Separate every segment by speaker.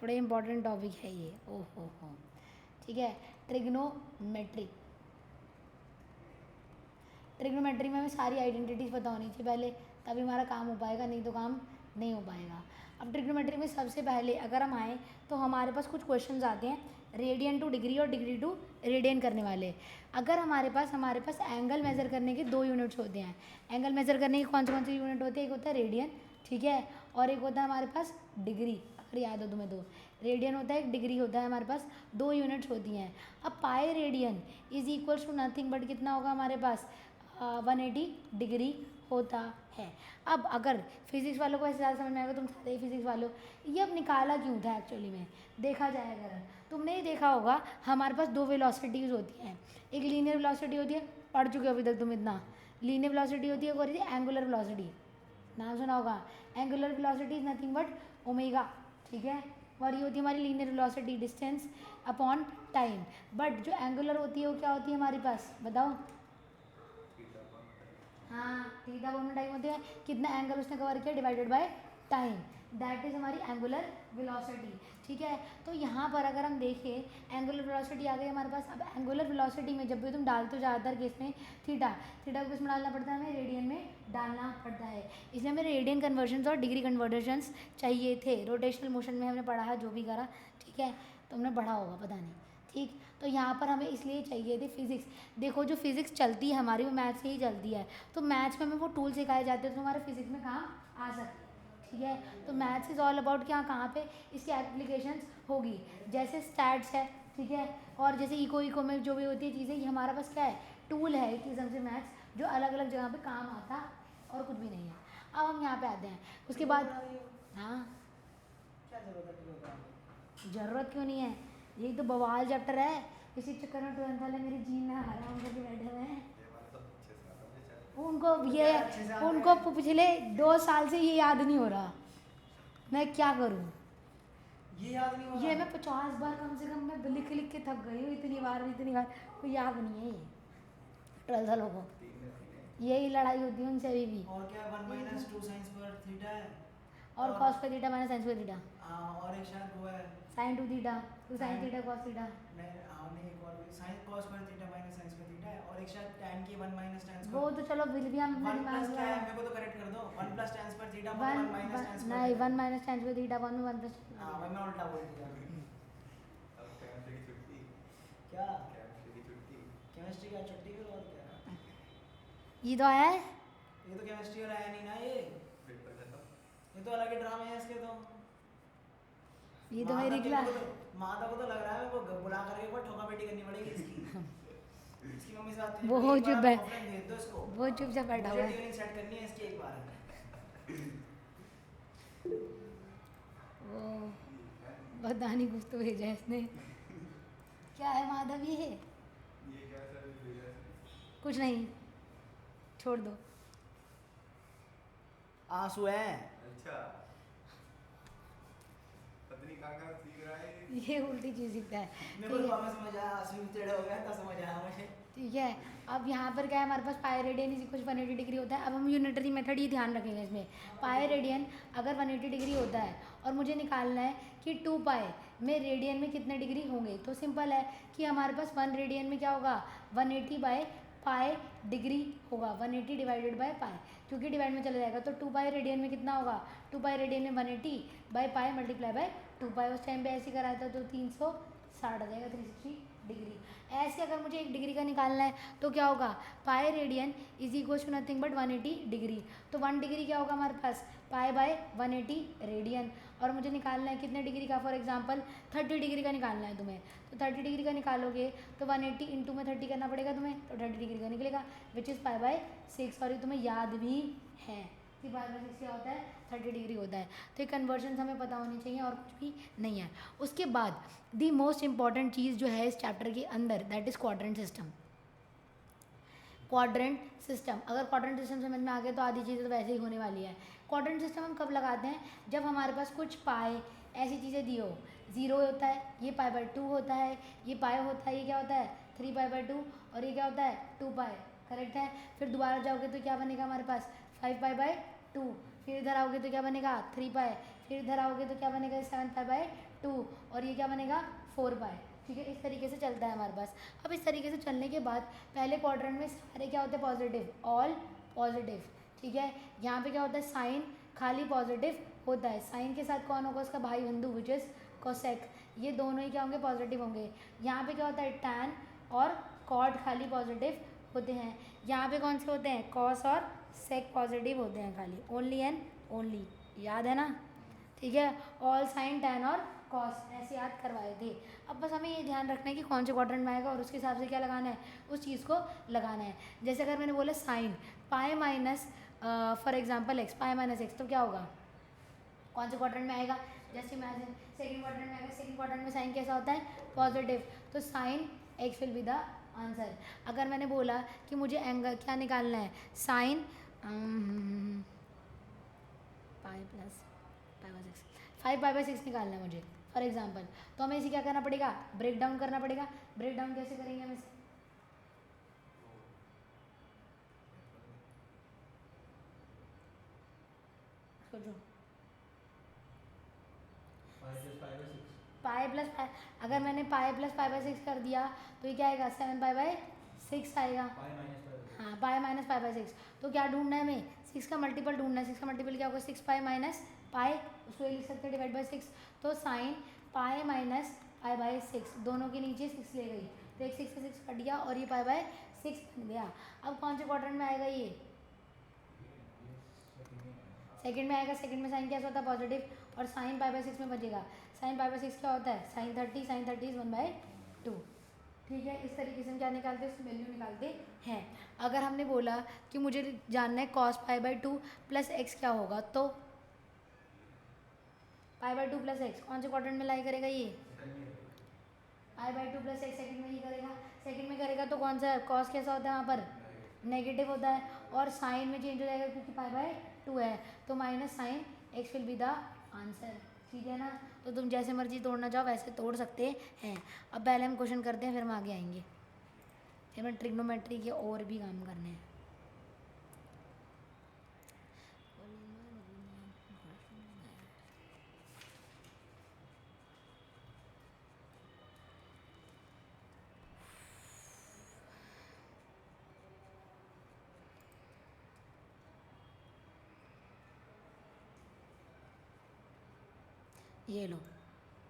Speaker 1: थोड़ा important topic है ये, ओहो हो। ठीक है, ट्रिग्नोमेट्री। ट्रिग्नोमेट्री में हमें सारी आइडेंटिटीज़ पता होनी चाहिए पहले, तभी हमारा काम हो पाएगा, नहीं तो काम नहीं हो पाएगा। अब ट्रिग्नोमेट्री में सबसे पहले अगर हम आएँ तो हमारे पास कुछ क्वेश्चंस आते हैं रेडियन टू डिग्री और डिग्री टू रेडियन करने वाले। अगर हमारे पास एंगल मेज़र करने के 2 यूनिट्स होते हैं। एंगल मेज़र करने की कौन सी यूनिट होती है? एक होता है रेडियन, ठीक है, और एक होता है हमारे पास डिग्री। अगर याद हो तुम्हें तो रेडियन होता है, एक डिग्री होता है, हमारे पास 2 यूनिट्स होती हैं। अब pi radian is equals to nothing but कितना होगा हमारे पास? 180 डिग्री होता है। अब अगर फिजिक्स वालों को ऐसे ज़्यादा समझ में आएगा, तुम सारे फिजिक्स वालों, ये अब निकाला क्यों था एक्चुअली में? देखा जाए अगर तुमने ही देखा होगा, हमारे पास 2 वेलोसिटीज़ होती हैं। एक लीनियर वेलोसिटी होती है, पढ़ चुके हो अभी तक तुम इतना। लीनियर वेलोसिटी होती है, एक होती है एंगुलर वेलोसिटी, नाम सुना होगा। Angular velocity is nothing but omega, ठीक है, और ये होती है हमारी linear velocity, distance upon time. But जो एंगुलर होती है वो क्या होती है हमारे पास, बताओ? हाँ, थीटा अपॉन टाइम होती है, कितना एंगल उसने कवर किया divided by time, that is हमारी एंगुलर वेलोसिटी। ठीक है, तो यहाँ पर अगर हम देखें एंगुलर वेलोसिटी आ गई हमारे पास। अब एंगुलर वेलोसिटी में जब भी तुम डालते हो ज़्यादातर केस में थीटा को किस में डालना पड़ता है? हमें रेडियन में डालना पड़ता है। इसलिए हमें रेडियन कन्वर्जन्स और डिग्री कन्वर्जन्स चाहिए थे। रोटेशनल मोशन में हमने पढ़ा है, जो भी करा, ठीक है, तुमने पढ़ा होगा, पता नहीं, ठीक। तो यहाँ पर हमें इसलिए चाहिए थी फिजिक्स। देखो जो फिजिक्स चलती है हमारी वो मैथ से ही चलती है, तो मैथ्स में हमें वो टूल सिखाए जाते हैं तो हमारे फिजिक्स में काम आ सकते हैं। ठीक है, तो मैथ्स इज़ ऑल अबाउट कि हाँ कहाँ पे इसकी एप्लीकेशंस होगी। जैसे स्टैट्स है, ठीक है, और जैसे इको में जो भी होती है चीज़ें, ये हमारा पास क्या है? टूल है एक किस्म से मैथ्स, जो अलग अलग जगह पे काम आता और कुछ भी नहीं है। अब हम यहाँ पे आते हैं उसके बाद। हाँ,
Speaker 2: क्या जरूरत है?
Speaker 1: ज़रूरत क्यों नहीं है? यही तो बवाल चैप्टर है, इसी चक्कर में 12th वाले मेरी जीन में हराम करके बैठे हुए हैं। उनको पिछले 2 साल से ये याद नहीं हो रहा, मैं क्या करूं?
Speaker 2: ये याद नहीं हो रहा?
Speaker 1: ये मैं 50 बार कम से कम मैं लिख लिख के थक गई हूँ, इतनी बार कोई याद नहीं है ये 12th वालों को। यही लड़ाई होती है उनसे अभी भी।
Speaker 2: और क्या 1 - 2 साइंस पर थीटा है,
Speaker 1: और cos पर थीटा माइनस साइन पर थीटा,
Speaker 2: और एक शायद वो है
Speaker 1: sin 2 theta, 2 sin theta cos theta.
Speaker 2: नहीं एक और साइन cos पर थीटा माइनस साइन पर थीटा है, और एक शायद tan की 1 - tan स्क्वायर।
Speaker 1: वो तो चलो फिर भी हम
Speaker 2: 1 प्लस क्या है, मेरे को तो करेक्ट कर दो। 1 प्लस tan पर थीटा 1 - tan स्क्वायर।
Speaker 1: नहीं, 1 माइनस tan पर थीटा 1 में 1 प्लस।
Speaker 2: हां भाई मैं उल्टा बोल दिया। क्या केमिस्ट्री का छुट्टी करो और क्या?
Speaker 1: ये तो है,
Speaker 2: ये तो केमिस्ट्री वाला है नहीं ना, ये तो अलग ही ड्रामे है इसके तो।
Speaker 1: ये तो मेरी क्लास।
Speaker 2: माता को तो लग रहा है वो बुला करके वो ठोका बेटी करनी पड़ेगी इसकी। इसकी मम्मी से बात
Speaker 1: वो चुप है,
Speaker 2: भेज दो इसको,
Speaker 1: वो चुपचाप बैठा हुआ है।
Speaker 2: ट्यूनिंग सेट करनी है इसकी एक बार।
Speaker 1: वो पता नहीं कुछ तो भेजा है इसने। क्या है माधव ये?
Speaker 3: क्या सर्विस भेजा है?
Speaker 1: कुछ नहीं, छोड़ दो।
Speaker 2: आंसू है।
Speaker 3: अच्छा, पत्नी कहाँ सीख रहा है
Speaker 1: ये उल्टी चीज़ सीखता है,
Speaker 2: मेरे को
Speaker 1: ठीक है,
Speaker 2: तो समझ आया, आंसू टेढ़ा हो गया तो समझ आया मुझे।
Speaker 1: ठीक है। अब यहाँ पर क्या है हमारे पास? पाई रेडियन इज कुछ 180 डिग्री होता है। अब हम यूनिटरी मेथड ही ध्यान रखेंगे इसमें। पाई रेडियन अगर 180 डिग्री होता है और मुझे निकालना है कि 2 पाई में रेडियन में कितने डिग्री होंगे, तो सिंपल है कि हमारे पास 1 रेडियन में क्या होगा? 180 बाय पाई डिग्री होगा, 180 डिवाइडेड बाय पाई, क्योंकि डिवाइड में चला जाएगा तो 2 पाई रेडियन में कितना होगा? 2 पाई रेडियन में 180 बाय पाई मल्टीप्लाई बाय 2 पाई। उस टाइम पे ऐसे कराया था तो 360 आ जाएगा, 360 डिग्री। ऐसे अगर मुझे 1 डिग्री का निकालना है तो क्या होगा? Pi radian is equal to nothing but 180 degree. तो 1 डिग्री क्या होगा हमारे पास? Pi by 180 radian. और मुझे निकालना है कितने डिग्री का? फॉर एग्जांपल 30 डिग्री का निकालना है तुम्हें, तो 30 डिग्री का निकालोगे तो 180 इंटू में 30 करना पड़ेगा तुम्हें, तो 30 डिग्री का निकलेगा, विच इज़ पाई बाय 6। और ये तुम्हें याद भी है कि पाई बाय 6 क्या होता है? 30 डिग्री होता है। तो ये कन्वर्जन हमें पता होनी चाहिए और कुछ भी नहीं है। उसके बाद दी मोस्ट इंपॉर्टेंट चीज़ जो है इस चैप्टर के अंदर, that is quadrant system. Quadrant system, अगर क्वाड्रेंट सिस्टम समझ में आ गया तो आधी चीज़ें तो वैसे ही होने वाली है। क्वाड्रेंट सिस्टम हम कब लगाते हैं? जब हमारे पास कुछ पाए ऐसी चीज़ें दी हो, 0 होता है, ये पाई बाय 2 होता है, ये पाई होता है, ये क्या होता है? 3 पाई बाय 2, और ये क्या होता है? 2 पाई, करेक्ट है। फिर दोबारा जाओगे तो क्या बनेगा हमारे पास? 5 पाई बाय 2, फिर इधर आओगे तो क्या बनेगा? 3 पाई, फिर इधर आओगे तो क्या बनेगा 7π/2 और ये क्या बनेगा 4π। ठीक है, इस तरीके से चलता है हमारे पास। अब इस तरीके से चलने के बाद पहले क्वाड्रेंट में सारे क्या होते हैं पॉजिटिव, ऑल पॉजिटिव। ठीक है, यहाँ पे क्या होता है साइन खाली पॉजिटिव होता है, साइन के साथ कौन होगा उसका भाई बंधु विच इज कोसेक, ये दोनों ही क्या होंगे पॉजिटिव होंगे। यहाँ पे क्या होता है टैन और कॉट खाली पॉजिटिव होते हैं। यहाँ पे कौन से होते हैं कॉस और सेक पॉजिटिव होते हैं खाली, ओनली एंड ओनली, याद है ना। ठीक है, ऑल साइन टैन और कॉस ऐसे याद करवाए थे। अब बस हमें ये ध्यान रखना है कि कौन से क्वाड्रेंट में आएगा और उसके हिसाब से क्या लगाना है, उस चीज़ को लगाना है। जैसे अगर मैंने बोला sine pi minus for example x, pi minus x, तो क्या होगा कौन से क्वाड्रेंट में आएगा, जैसे इमेजिन सेकंड क्वाड्रेंट में आएगा। सेकंड क्वाड्रेंट में साइन कैसा होता है पॉजिटिव, तो sine x will be the answer. अगर मैंने बोला कि मुझे एंगल क्या निकालना है साइन पाई प्लस पाई/6 5π/6 निकालना है मुझे फॉर एग्जांपल, तो हमें इसे क्या करना पड़ेगा ब्रेक डाउन करना पड़ेगा। ब्रेक डाउन कैसे करेंगे हम इसे, सोचो पाई प्लस पाई, अगर मैंने पाई प्लस पाई/6 कर दिया तो ये क्या आएगा 7π/6 आएगा। हाँ पाई माइनस पाई/6, तो क्या ढूंढना है हमें 6 का मल्टीपल ढूंढना है। 6 का मल्टीपल क्या होगा 6π माइनस पाई, उसको ये लिख सकते हैं /6, तो साइन पाई माइनस पाई/6 दोनों के नीचे 6 ले गई तो एक 6 से 6 कट गया और ये पाई/6 बन गया। अब कौन से क्वाड्रेंट में आएगा ये सेकंड में आएगा। सेकंड में साइन कैसा होता है पॉजिटिव और साइन पाई/6 में बचेगा। साइन पाई/6 क्या होता है साइन 30, साइन 30 इज 1/2। ठीक है, इस तरीके से हम क्या निकालते हैं उसकी वैल्यू निकालते हैं। अगर हमने बोला कि मुझे जानना है cos π/2 प्लस एक्स क्या होगा, तो π/2 प्लस एक्स कौन से क्वाड्रेंट में लाई करेगा ये π/2 प्लस एक्स सेकंड में ही करेगा। सेकंड में करेगा तो कौन सा cos कैसा होता है वहाँ पर नेगेटिव होता है और साइन में चेंज हो जाएगा क्योंकि π/2 है, तो minus sine x will be the answer. ठीक है ना, तो तुम जैसे मर्जी तोड़ना चाहो वैसे तोड़ सकते हैं। अब पहले हम क्वेश्चन करते हैं फिर हम आगे आएंगे, फिर मैं ट्रिग्नोमेट्री के और भी काम करने हैं। ये लो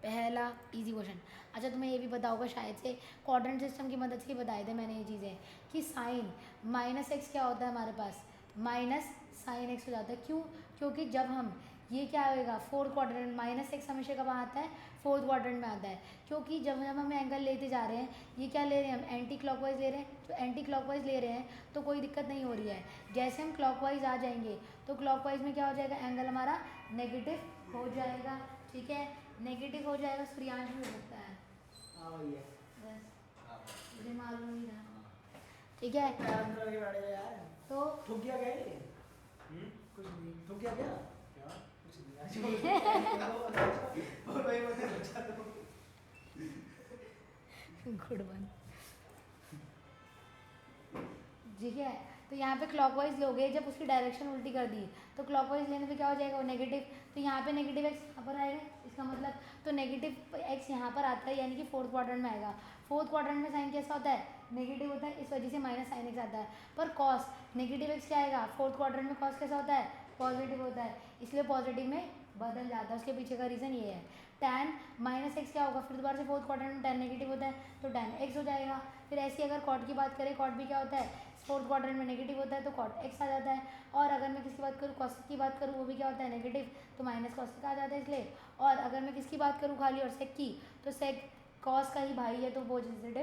Speaker 1: पहला इजी क्वेश्चन। अच्छा तुम्हें ये भी पता होगा शायद से क्वाड्रेंट सिस्टम की मदद से बताए थे मैंने ये चीज़ें कि साइन -x क्या होता है हमारे पास माइनस साइन एक्स हो जाता है। क्यों, क्योंकि जब हम ये क्या होएगा फोर्थ क्वाड्रेंट -x हमेशा कब आता है फोर्थ क्वाड्रेंट में आता है, क्योंकि जब हम एंगल लेते जा रहे हैं ये क्या ले रहे हैं हम एंटी क्लॉकवाइज ले रहे हैं, तो एंटी क्लॉकवाइज ले रहे हैं तो कोई दिक्कत नहीं हो रही है। जैसे हम क्लॉकवाइज आ जाएंगे तो क्लॉकवाइज में क्या हो जाएगा एंगल हमारा नेगेटिव हो जाएगा। ठीक है, नेगेटिव हो जाएगा, सूर्यांश भी हो सकता है।
Speaker 2: हाँ वही है
Speaker 1: बस मुझे मालूम नहीं था। ठीक है,
Speaker 2: अंदर के बैठे यार,
Speaker 1: तो
Speaker 2: ठुक गया क्या ये कुछ नहीं ठुक गया क्या कुछ नहीं और भाई मुझे बचा दो
Speaker 1: गुड वन। ठीक है, तो यहाँ पे क्लॉकवाइज लोगे, जब उसकी डायरेक्शन उल्टी कर दी तो क्लॉकवाइज लेने पे क्या हो जाएगा वो नेगेटिव, तो यहाँ पे नेगेटिव एक्स यहाँ पर आएगा, इसका मतलब तो नेगेटिव एक्स यहाँ पर आता है यानी कि फोर्थ क्वाड्रेंट में आएगा। फोर्थ क्वाड्रेंट में साइन कैसा होता है नेगेटिव होता है, इस वजह से माइनस साइन एक्स आता है। पर कॉस नेगेटिव एक्स क्या आएगा फोर्थ क्वाड्रेंट में, कॉस कैसा होता है पॉजिटिव होता है, इसलिए पॉजिटिव में बदल जाता है। उसके पीछे का रीज़न ये है। tan -x क्या होगा, फिर दोबारा से फोर्थ क्वाड्रेंट में tan नेगेटिव होता है तो tan x हो जाएगा। फिर ऐसे अगर कॉट की बात करें, कॉट भी क्या होता है फोर्थ क्वाड्रेंट में नेगेटिव होता है तो कॉट x आ जाता है। और अगर मैं किसकी बात करूँ कॉसेक की बात करूँ, वो भी क्या होता है नेगेटिव तो माइनस कॉसेक आ जाता है इसलिए। और अगर मैं किसकी बात करूँ खाली और सेक की, तो सेक कॉस का ही भाई है तो पॉजिटिव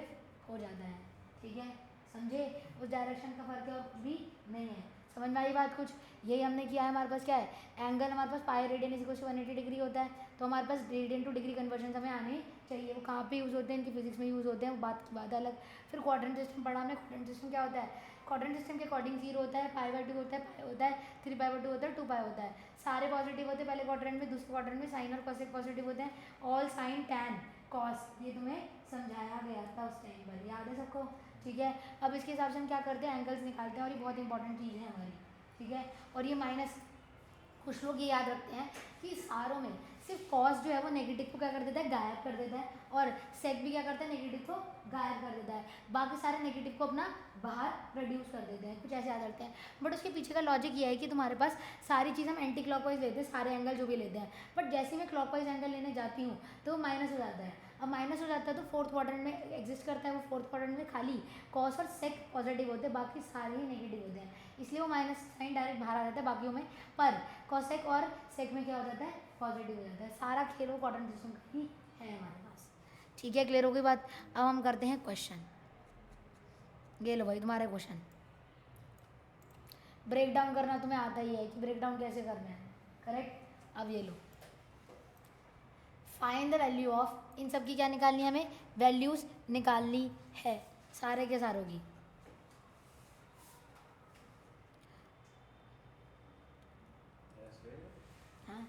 Speaker 1: हो जाता है। ठीक है, समझे, उस डायरेक्शन का फर्क है और कुछ भी नहीं है। समझ में आई बात कुछ, यही हमने किया है। हमारे पास क्या है एंगल, हमारे पास pi radian is equal to 180 degree होता है, तो हमारे पास रेडियन टू डिग्री कन्वर्जन हमें आने चाहिए। वो कहाँ पे यूज़ होते हैं, इनकी फिजिक्स में यूज़ होते हैं, वो बात अलग। फिर क्वाड्रेंट सिस्टम पढ़ा हमने, क्वाड्रेंट सिस्टम क्या होता है, क्वाड्रेंट सिस्टम के अकॉर्डिंग 0 होता है, π/2 होता है, पाई होता है, 3π/2 होता है, 2π होता है। सारे पॉजिटिव होते हैं पहले क्वाड्रेंट में, दूसरे क्वाड्रेंट में साइन और कॉसेक पॉजिटिव होते हैं। ऑल साइन टैन कॉस, ये तुम्हें समझाया गया था उस टाइम पर, याद है सबको। ठीक है, अब इसके हिसाब से हम क्या करते हैं एंगल्स निकालते हैं और ये बहुत इंपॉर्टेंट चीज़ है हमारी। ठीक है, और ये माइनस कुछ लोग ये याद रखते हैं कि सारों में सिर्फ कॉस जो है वो नेगेटिव को क्या कर देता है, गायब कर देता है, और सेक भी क्या करता है, नेगेटिव को गायब कर देता है, बाकी सारे नेगेटिव को अपना बाहर प्रोड्यूस कर देते हैं, कुछ ऐसे याद रखते हैं। बट उसके पीछे का लॉजिक ये है कि तुम्हारे पास सारी चीज़ हम एंटी क्लॉकवाइज लेते हैं, सारे एंगल जो भी लेते हैं, बट जैसे मैं क्लॉकवाइज एंगल लेने जाती हूँ तो वो माइनस हो जाता है। अब माइनस हो जाता है तो फोर्थ क्वाड्रेंट में एग्जिस्ट करता है, वो फोर्थ क्वाड्रेंट में खाली कॉस और सेक पॉजिटिव होते हैं, बाकी सारे ही नेगेटिव होते हैं, इसलिए वो माइनस साइन डायरेक्ट बाहर आ जाता है बाकियों में, पर कॉसेक और सेक में क्या हो जाता है, पॉजिटिव हो जाता है। सारा खेल वो क्वाड्रेंट सिस्टम का ही है हमारे पास। ठीक है, क्लियर हो गई बात। अब हम करते हैं क्वेश्चन। ये लो भाई तुम्हारे क्वेश्चन। ब्रेक डाउन करना तुम्हें आता ही है कि ब्रेक डाउन कैसे करना है, करेक्ट। अब ये लो, फाइंड द वैल्यू ऑफ, इन सब की क्या निकालनी है हमें, वैल्यूज निकालनी है सारे के सारों की। हाँ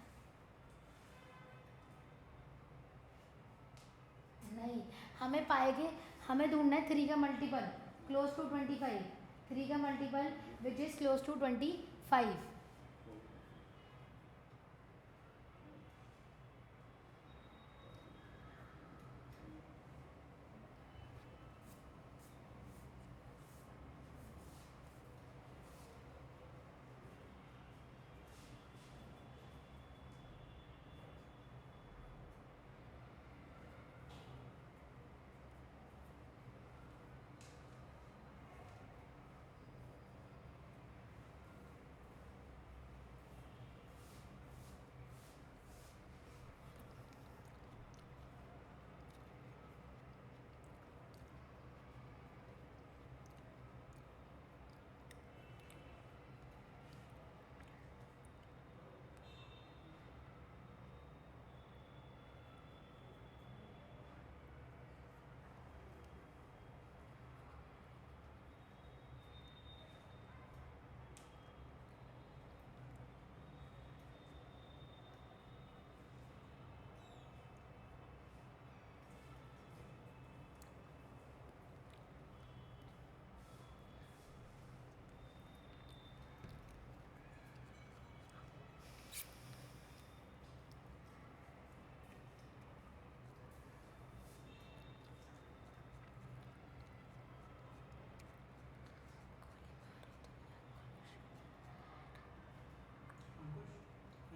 Speaker 1: नहीं, हमें पाएंगे, हमें ढूंढना है 3 का मल्टीपल क्लोज टू 25, 3 का multiple which is close to 25।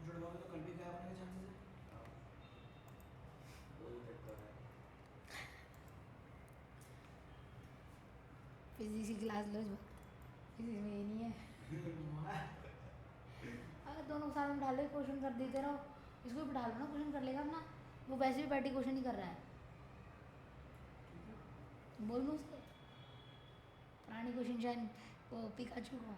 Speaker 2: जुड़वाओगे तो कल भी गायब होने के चांसेस है।
Speaker 1: फिजिक्स की क्लास लो, फिजिक्स में ये नहीं है। अगर दोनों साथ में डाल क्वेश्चन कर देते रहो, इसको भी डालो ना, क्वेश्चन कर लेगा अपना, वो वैसे भी बैठी क्वेश्चन ही कर रहा है। बोल दो उससे पुरानी क्वेश्चन शायद वो पिकाचू को।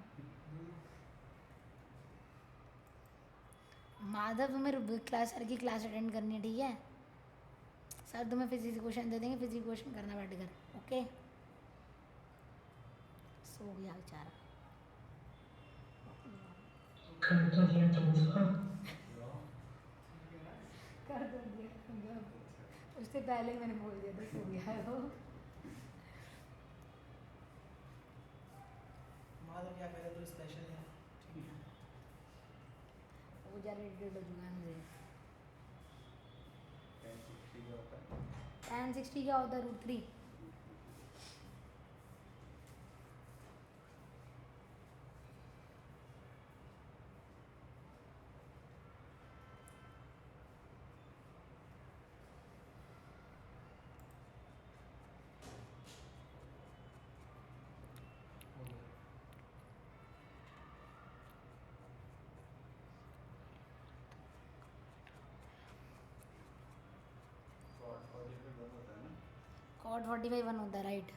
Speaker 1: माधव तुम्हें क्लास सर की क्लास अटेंड करनी है, ठीक है, सर तुम्हें फिजिक्स क्वेश्चन दे देंगे, फिजिक्स क्वेश्चन करना बैठ कर, ओके। सो गया बेचारा। कर दो दिया, उससे पहले मैंने बोल दिया था सो गया है वो।
Speaker 2: माधव क्या करे तो स्पेशल है, ठीक है।
Speaker 1: वो ज़्यादा इरिटेट हो चुका है मुझे। 1060 क्या होता है, √3। cot 45 1 होता है, राइट,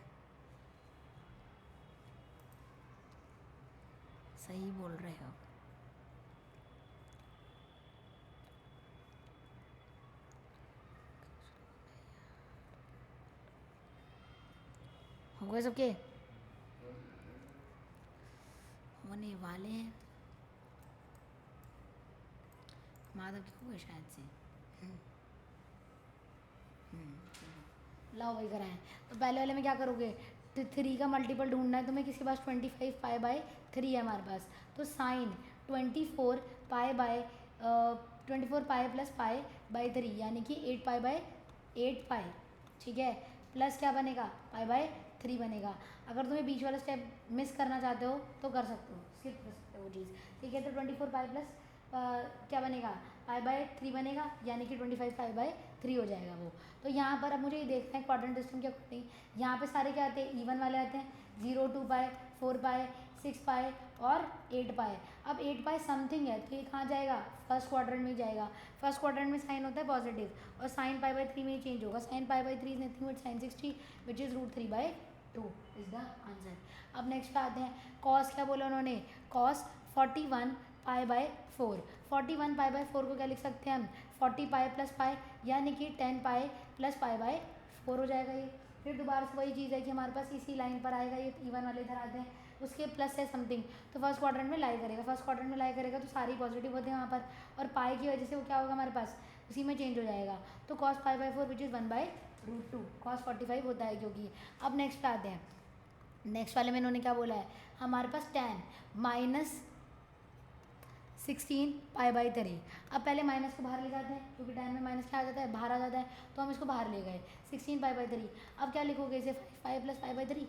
Speaker 1: सही बोल रहे हो। हो गए सबके, होने वाले हैं। माधव के हो गए शायद से। लाओ वही कराएं। तो पहले वाले में क्या करोगे, 3 का मल्टीपल ढूंढना है तुम्हें, किसके पास 25 पाई बाय 3 है हमारे पास, तो sine 24 pi by 24 pi plus pi by 3 यानी कि 8 पाई बाय 8 पाई, ठीक है, प्लस क्या बनेगा पाई बाय 3 बनेगा। अगर तुम्हें बीच वाला स्टेप मिस करना चाहते हो तो कर सकते हो, स्किप कर सकते हो वो चीज़, ठीक है। तो 24 पाई प्लस क्या बनेगा पाई बाय 3 बनेगा यानी कि 25 पाई बाय 3 हो जाएगा वो। तो यहाँ पर अब मुझे ये देखना है क्वाड्रेंट सिस्टम के अकॉर्डिंग, यहाँ पे सारे क्या आते हैं इवन वाले आते हैं, 0 2 पाई 4 पाई 6 पाई और 8 पाई। अब 8 पाई समथिंग है तो ये कहाँ जाएगा फर्स्ट क्वाड्रेंट में जाएगा। फर्स्ट क्वाड्रेंट में साइन होता है पॉजिटिव और साइन पाई बाय 3 में चेंज होगा। Sine pi by 3 is nothing but sine 60 which is √3/2 is the answer. अब नेक्स्ट पे आते हैं, कॉस क्या बोला उन्होंने, cos 41 pi by 4। 41 pi by 4 को क्या लिख सकते हैं हम 40 पाई प्लस पाई यानी कि 10 पाई प्लस पाई बाय 4 हो जाएगा ये। फिर दोबारा से वही चीज़ है कि हमारे पास इसी लाइन पर आएगा, ये इवन वाले इधर आते हैं, उसके प्लस है समथिंग तो फर्स्ट क्वाड्रेंट में लाई करेगा, फर्स्ट क्वाड्रेंट में लाई करेगा तो सारी पॉजिटिव होते हैं वहाँ पर, और पाई की वजह से वो क्या होगा हमारे पास उसी में चेंज हो जाएगा। तो cos pi by 4 which is 1/√2 cos 45 होता है क्योंकि। अब नेक्स्ट पे आते हैं, नेक्स्ट वाले में इन्होंने क्या बोला है, हमारे पास tan -16 पाई बाई 3। अब पहले माइनस को बाहर ले जाते हैं क्योंकि tan में माइनस क्या आ जाता है बाहर आ जाता है, तो हम इसको बाहर ले गए 16 पाई बाई 3। अब क्या लिखोगे इसे 5 प्लस पाई बाई 3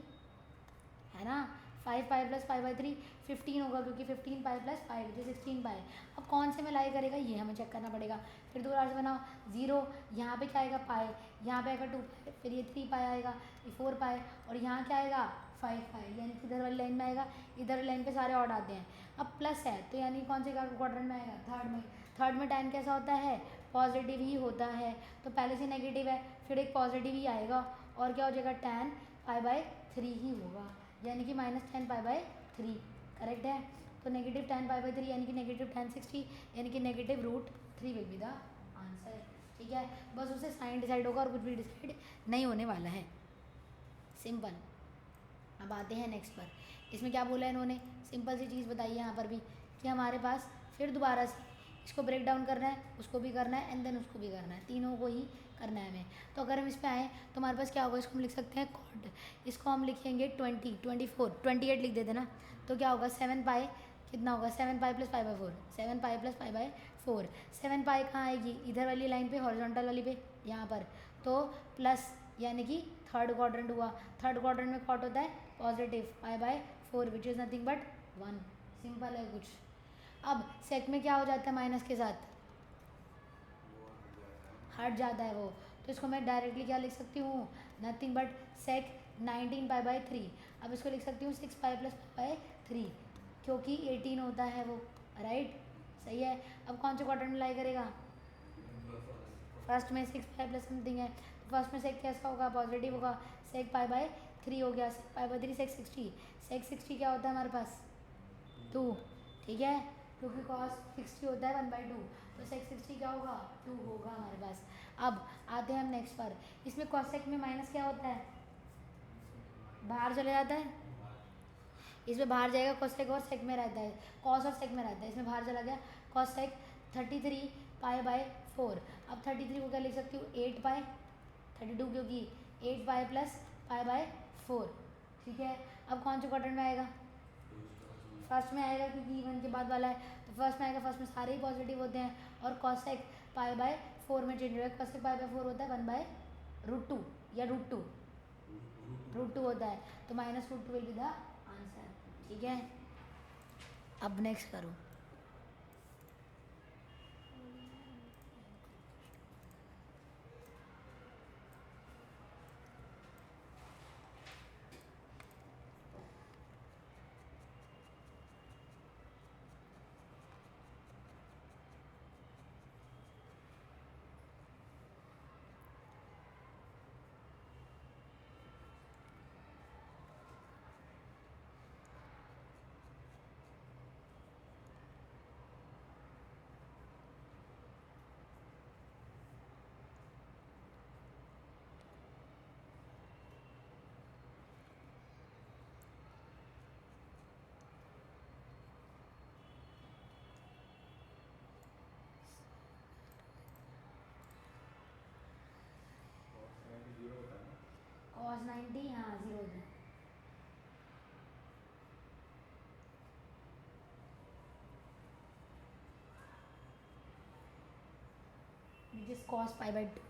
Speaker 1: है ना, 5 पाई प्लस पाई बाई 3 15 होगा क्योंकि 15 पाई प्लस 5 जो 16 पाई। अब कौन से में लाई करेगा ये हमें चेक करना पड़ेगा। फिर दोबारा से बनाओ 0, यहाँ पे क्या आएगा पाई, यहाँ पे आएगा 2 पाई, फिर ये 3 पाई आएगा, ये 4 पाई और यहाँ क्या आएगा 5 पाई, यानी कि इधर वाली लाइन में आएगा, इधर लाइन पे सारे ऑड आते हैं। अब प्लस है तो यानी कौन से क्वाड्रेंट में आएगा थर्ड में। थर्ड में tan कैसा होता है पॉजिटिव ही होता है, तो पहले से नेगेटिव है फिर एक पॉजिटिव ही आएगा और क्या हो जाएगा tan पाई बाय 3 ही होगा यानी कि -10 पाई बाय 3 करेक्ट है। तो नेगेटिव tan पाई बाय 3 यानी कि नेगेटिव tan 60 यानी कि negative √3 will be the answer, ठीक है। बस उससे साइन डिसाइड होगा और कुछ भी डिसाइड नहीं होने वाला है, सिंपल। अब आते हैं नेक्स्ट पर, इसमें क्या बोला है इन्होंने, सिंपल सी चीज़ बताई है यहाँ पर भी कि हमारे पास फिर दोबारा से इसको ब्रेक डाउन करना है, उसको भी करना है एंड देन उसको भी करना है, तीनों को ही करना है हमें। तो अगर हम इस पर आएँ तो हमारे पास क्या होगा, इसको हम लिख सकते हैं कॉड, इसको हम लिखेंगे 20 24 28 लिख देते ना, तो क्या होगा 7 पाई कितना होगा 7 पाई plus pi by 4 7 pi plus pi by 4। 7 पाई कहाँ आएगी इधर वाली लाइन पे हॉरिजॉन्टल वाली पे यहाँ पर, तो प्लस यानी कि थर्ड क्वाड्रेंट हुआ। थर्ड क्वाड्रेंट में कॉट होता है positive pi by 4 which is nothing but 1, simple है कुछ। अब सेक में क्या हो जाता है माइनस के साथ हट जाता है वो, तो इसको मैं डायरेक्टली क्या लिख सकती हूँ nothing but sec 19 pi by 3। अब इसको लिख सकती हूँ 6 पाई प्लस पाई बाई 3 क्योंकि 18 होता है वो, राइट सही है। अब कौन से क्वाड्रेंट में लाई करेगा फर्स्ट में 6 पाई प्लस समथिंग है, तो फर्स्ट में सेक कैसा होगा पॉजिटिव होगा, सेक पाई बाई 3 हो गया, सेक पाई बाई 3 सेक 60, सेक 60 क्या होता है हमारे पास 2, ठीक है, क्योंकि कॉस 60 होता है 1/2, तो सेक 60 क्या होगा 2 होगा हमारे पास। अब आते हैं हम नेक्स्ट पर, इसमें कॉसेक में माइनस क्या होता है बाहर चले जाता है, इसमें बाहर जाएगा कॉसेक और सेक में रहता है, कॉस और सेक में रहता है, इसमें बाहर चला गया कॉसेक 33 पाई बाय 4। अब 33 को क्या लिख सकती हूँ 8 पाई 32 क्योंकि 8 पाई प्लस पाई बाय 4, ठीक है। अब कौन से क्वाड्रेंट में आएगा फर्स्ट में आएगा क्योंकि इवन के बाद वाला है, तो फर्स्ट में आएगा, फर्स्ट में सारे ही पॉजिटिव होते हैं और कॉसेक पाई बाय 4 में चेंज होगा, कॉसेक पाई बाय 4 होता है 1/√2 या √2 होता है, तो -√2 विल बी द आंसर, ठीक है। अब नेक्स्ट करो, cos 90 हाँ 0 होता है, which is cos pi by 2.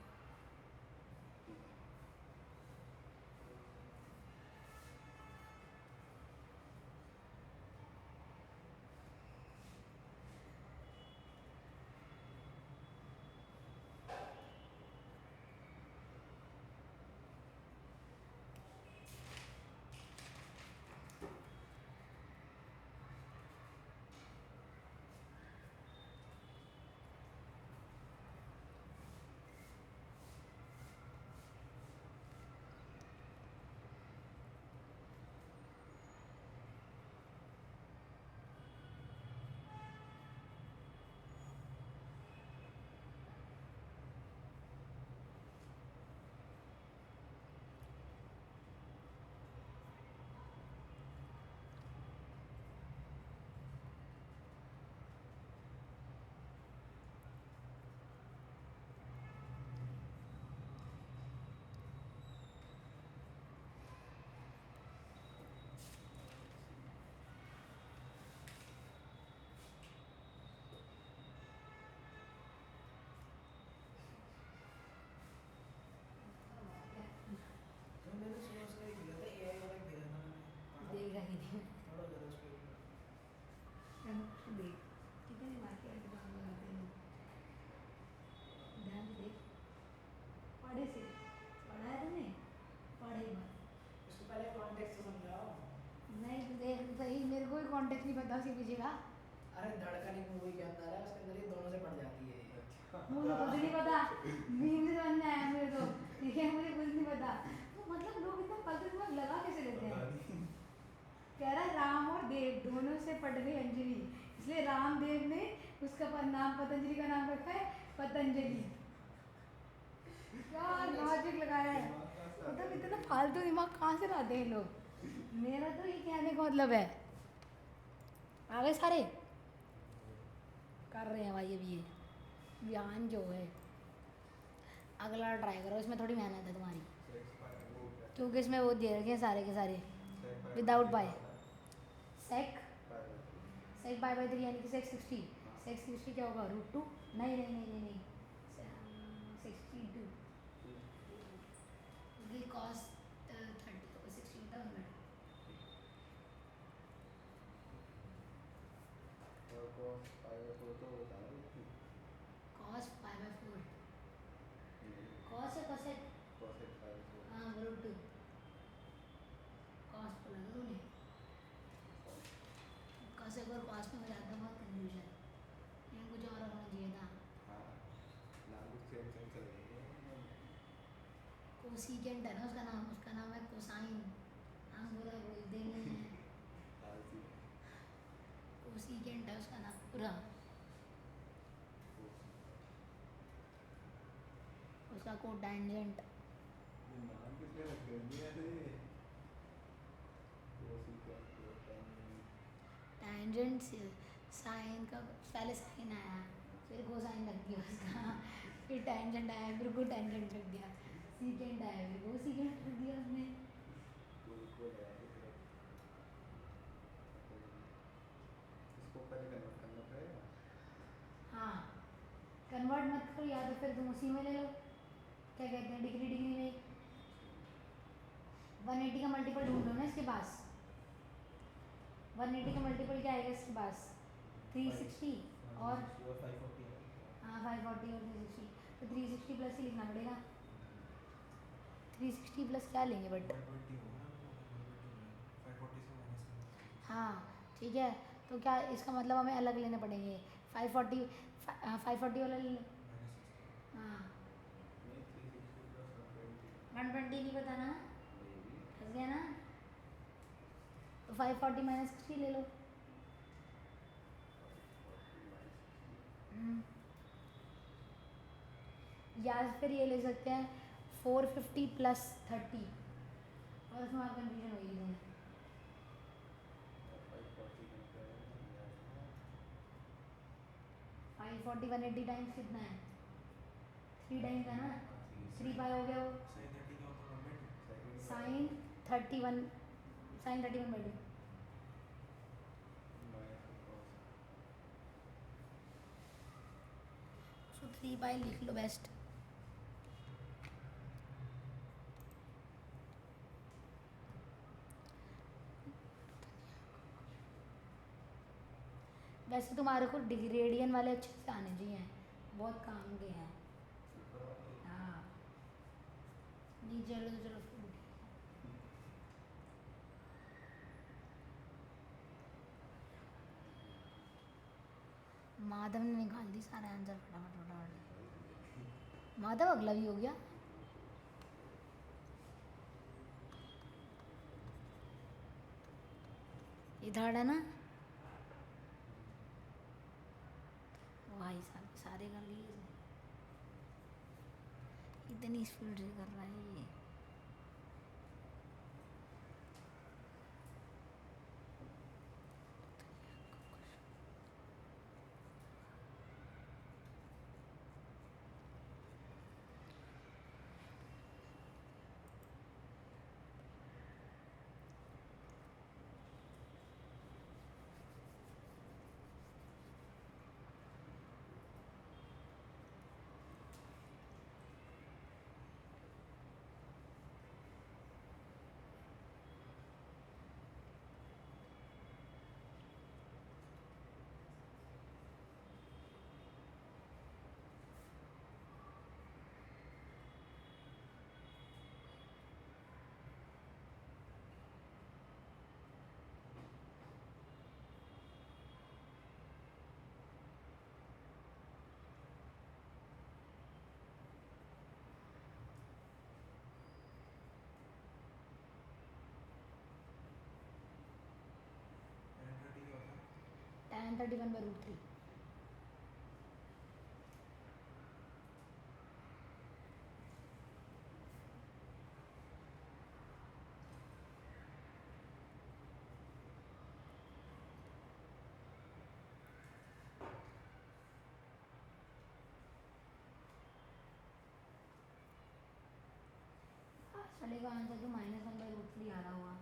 Speaker 2: तो मैंने सुबह उसका एक दिया था एआई वाला एक दिया था मैंने
Speaker 1: देगा ही नहीं
Speaker 2: थोड़ा ज़्यादा उस पर
Speaker 1: देख ठीक है मार्केट ध्यान से देख पढ़े से पढ़ा है तुमने पढ़े मत
Speaker 2: इसको पहले कॉन्टेक्स्ट से समझाओ
Speaker 1: नहीं तो देख सही मेरे को भी कॉन्टेक्ट नहीं पता उसके पीछे का
Speaker 2: अरे धड़कन एक मूवी के अंदर है उसके अंदर ये दोनों से पड़ जाती है ये।
Speaker 1: मुझे कुछ नहीं पता मीम से समझ में आया मेरे को ठीक है मुझे कुछ नहीं पता तो मतलब लोग इतना पल दिमाग लगा कैसे लेते हैं कह रहा है राम और देव दोनों से पट गई अंजलि इसलिए रामदेव ने उसका नाम पतंजलि का नाम रखा है पतंजलि क्या लॉजिक लगाया है मतलब इतना फालतू दिमाग कहाँ से लाते हैं लोग मेरा तो ये कहने का मतलब है आ गए सारे कर रहे हैं भाई अभी ये बयान जो है अगला ट्राई करो इसमें थोड़ी मेहनत है तुम्हारी क्योंकि इसमें वो दे रखे हैं सारे के सारे without by sec sec by by 3 यानी कि सेक 60 क्या होगा √2 नहीं नहीं नहीं नहीं नहीं 62 ये कॉस 30 तो 16 था 100 कॉस पाई बाय 4 कॉस है कोसेक हाँ √2 कॉस को लगा तूने कोसेक और कॉस में हो जाता है बहुत कंफ्यूजन यहाँ कुछ और होना चाहिए था कोसिकेंट है ना उसका नाम है कोसाइन हम पूरा बोलते नहीं हैं कोसिकेंट है उसका नाम पूरा उसका कोटैंजेंट टैंजेंट साइन का पहले साइन आया फिर कोसाइन रख दिया उसका फिर टैंजेंट आया फिर को टैंजेंट रख दिया सीकेंट आया फिर वो सीकेंट रख दिया उसने हाँ कन्वर्ट मत करो या तो फिर तुम उसी में ले लो क्या कहते हैं डिग्री में 180 का मल्टीपल ढूंढ लो ना इसके पास 180 का मल्टीपल क्या आएगा इसके पास 360 और हाँ 540 और 360 तो 360 प्लस ही लिखना पड़ेगा 360 प्लस क्या लेंगे बट हाँ ठीक है तो क्या इसका मतलब हमें अलग लेने पड़ेंगे 540 वाला ले लो हाँ 120 नहीं पता ना फंस गया ना तो 540 माइनस 60 ले लो या फिर ये ले सकते हैं 450 प्लस 30 और उसमें आप कन्फ्यूजन हो गई 540 180 टाइम्स कितना है 3 टाइम्स है ना 3 पाई हो गया वो साइन 31 बाई 2 सो 3 पाई लिख लो बेस्ट। वैसे तुम्हारे को रेडियन वाले अच्छे से आने चाहिए, बहुत काम के हैं। हाँ नहीं चलो तो चलो फिर ठीक है। माधव ने निकाल दी सारा आंसर फटाफट फटाफट। माधव अगला भी हो गया। ये थर्ड है ना? भाई साहब सारे कर लिए इसने। इतनी स्पीड से कर रहा है ये। tan 31/√3। चलेगा आंसर तो -1/√3 आ रहा हुआ।